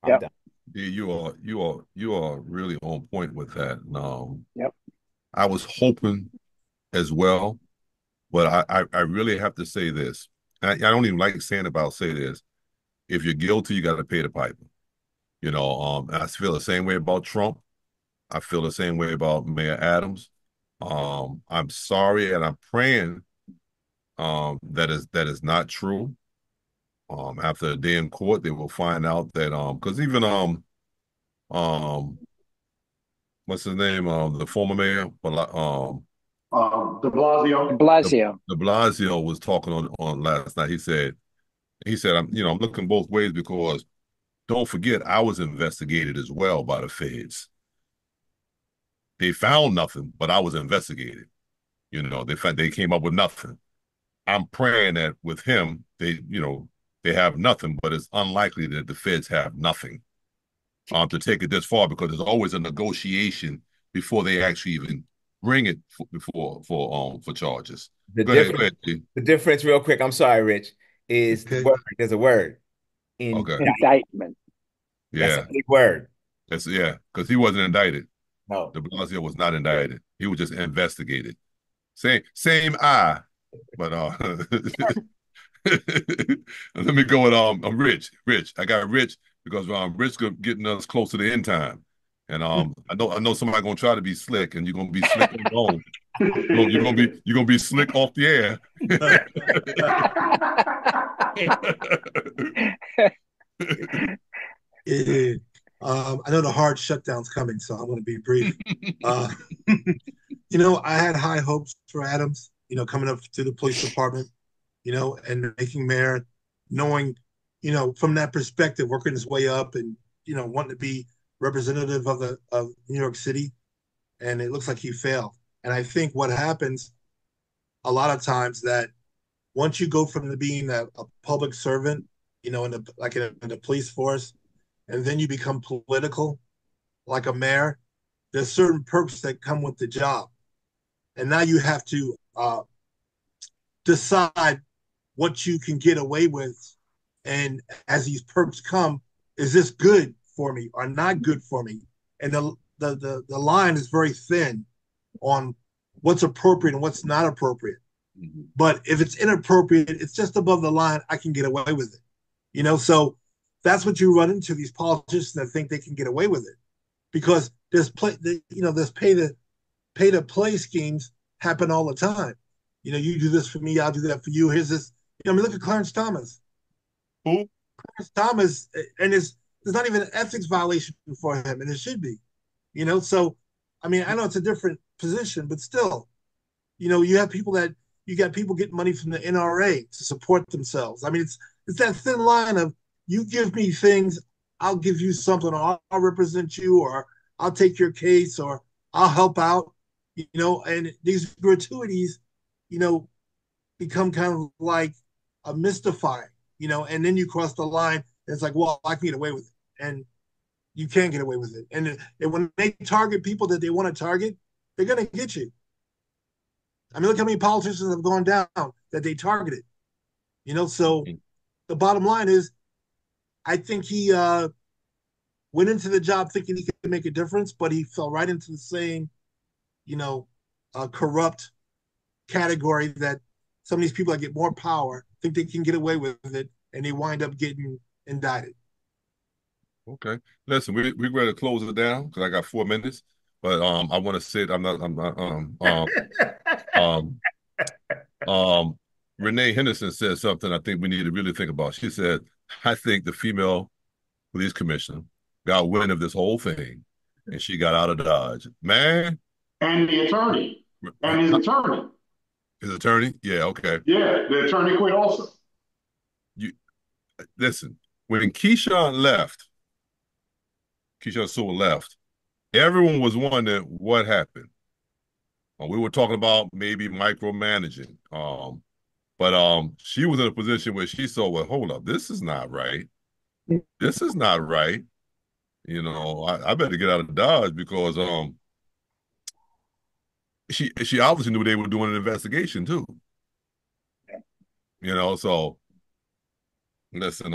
I'm done. Yeah, you are really on point with that. I was hoping as well, but I really have to say this. I don't even like say this. If you're guilty, you got to pay the piper. You know, I feel the same way about Trump. I feel the same way about Mayor Adams. I'm sorry, and I'm praying that is not true. After a day in court, they will find out that because even what's his name? The former mayor, De Blasio. De Blasio was talking on last night. He said, I'm looking both ways, because don't forget, I was investigated as well by the feds. They found nothing, but I was investigated. You know, they came up with nothing. I'm praying that with him, they have nothing, but it's unlikely that the feds have nothing to take it this far, because there's always a negotiation before they actually even bring it for charges. The difference, real quick, I'm sorry, Rich, is there's a word. Indictment. Yeah. That's a big word. Because he wasn't indicted. No. De Blasio was not indicted. He was just investigated. Same eye, but let me go with I'm Rich. I got Rich because Rich getting us close to the end time, and I know somebody gonna try to be slick, and you're gonna be slick on your own. You're gonna be slick off the air. I know the hard shutdown's coming, so I'm going to be brief. I had high hopes for Adams, coming up to the police department, and making mayor, knowing, from that perspective, working his way up and, wanting to be representative of New York City. And it looks like he failed. And I think what happens a lot of times that once you go from being a public servant, in the police force, and then you become political, like a mayor, there's certain perks that come with the job. And now you have to decide what you can get away with. And as these perks come, is this good for me or not good for me? And the line is very thin on what's appropriate and what's not appropriate. Mm-hmm. But if it's inappropriate, it's just above the line, I can get away with it. So that's what you run into, these politicians that think they can get away with it, because there's pay to play schemes happen all the time. You do this for me, I'll do that for you. Here's this. Look at Clarence Thomas. Who? Clarence Thomas and his there's not even an ethics violation for him, and it should be. So I mean, I know it's a different position, but still, you have people that you got people getting money from the NRA to support themselves. I mean, it's that thin line of you give me things, I'll give you something, or I'll represent you, or I'll take your case, or I'll help out, and these gratuities, become kind of like a mystifying, and then you cross the line, and it's like, well, I can get away with it. And you can't get away with it. And when they target people that they want to target, they're going to get you. I mean, look how many politicians have gone down that they targeted. So the bottom line is, I think he went into the job thinking he could make a difference, but he fell right into the same, corrupt category that some of these people that get more power think they can get away with it, and they wind up getting indicted. Okay. Listen, we ready to close it down because I got 4 minutes. But I want to say it. Renee Henderson said something I think we need to really think about. She said, I think the female police commissioner got wind of this whole thing and she got out of Dodge. Man. And the attorney. And his attorney. His attorney? Yeah, okay. Yeah, the attorney quit also. Listen, when Keyshawn Sewell left, everyone was wondering what happened. We were talking about maybe micromanaging. But she was in a position where she saw, well, hold up, this is not right. This is not right. I better get out of Dodge because she obviously knew they were doing an investigation too. So listen,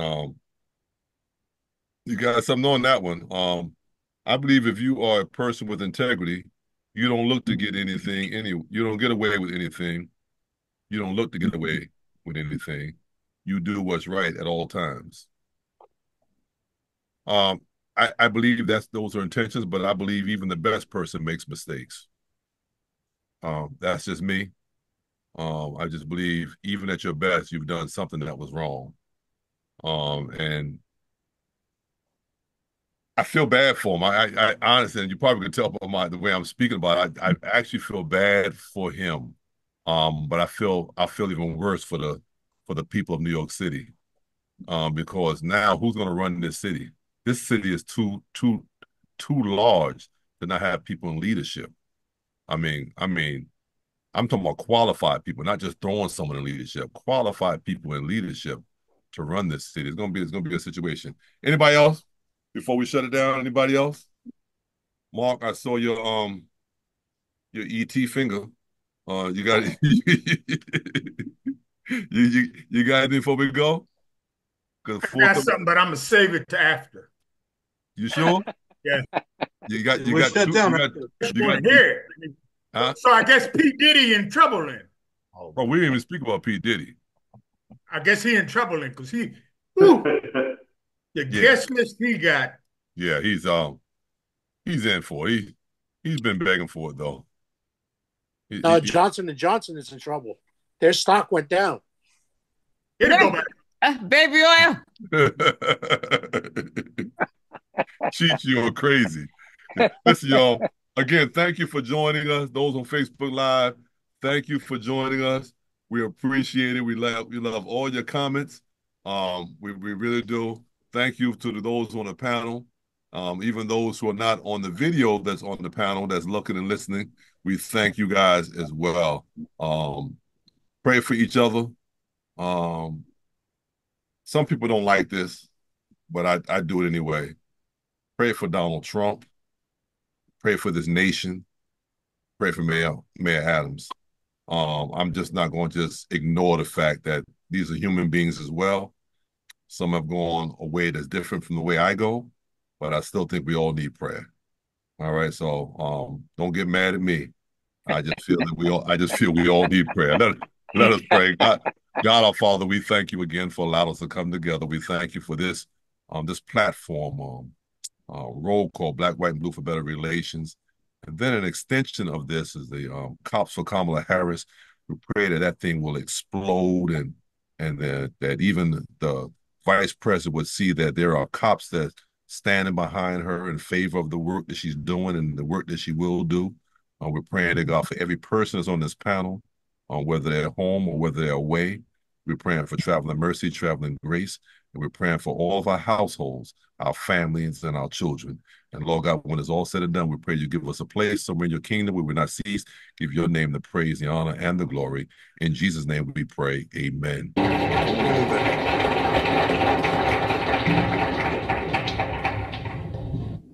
you got something on that one. I believe if you are a person with integrity, you don't look to get anything, you don't get away with anything. You don't look to get away with anything. You do what's right at all times. I believe those are intentions, but I believe even the best person makes mistakes. That's just me. I just believe even at your best, you've done something that was wrong. And I feel bad for him. I honestly, and you probably can tell by the way I'm speaking about it, I actually feel bad for him. But I feel even worse for the people of New York City, because now who's going to run this city? This city is too large to not have people in leadership. I mean, I'm talking about qualified people, not just throwing someone in leadership. Qualified people in leadership to run this city. It's going to be a situation. Anybody else before we shut it down? Anybody else? Mark, I saw your ET finger. You got you got anything before we go? I got something, but I'm gonna save it to after. You sure? Yeah. You got here. Huh? So I guess P. Diddy in trouble then. Oh, we didn't even speak about P. Diddy. I guess he in trouble then because the guest list he got. Yeah, he's in for it. He's been begging for it though. Johnson & Johnson is in trouble. Their stock went down. It'll go back. Baby oil. Cheat, you're crazy. Listen, y'all. Again, thank you for joining us. Those on Facebook Live, thank you for joining us. We appreciate it. We love all your comments. We really do. Thank you to those on the panel. Even those who are not on the video that's on the panel that's looking and listening, we thank you guys as well. Pray for each other. Some people don't like this, but I do it anyway. Pray for Donald Trump. Pray for this nation. Pray for Mayor Adams. I'm just not going to just ignore the fact that these are human beings as well. Some have gone a way that's different from the way I go, but I still think we all need prayer. All right, so don't get mad at me. I just feel we all need prayer. Let us pray. God, our Father, we thank you again for allowing us to come together. We thank you for this platform, roll call, Black, White, and Blue for Better Relations. And then an extension of this is the Cops for Kamala Harris. We pray that thing will explode and that even the vice president would see that there are cops that standing behind her in favor of the work that she's doing and the work that she will do. We're praying to God for every person that's on this panel, whether they're at home or whether they're away. We're praying for traveling mercy, traveling grace, and we're praying for all of our households, our families, and our children. And Lord God, when it's all said and done, we pray you give us a place somewhere in your kingdom where we not cease. Give your name the praise, the honor, and the glory. In Jesus' name we pray. Amen.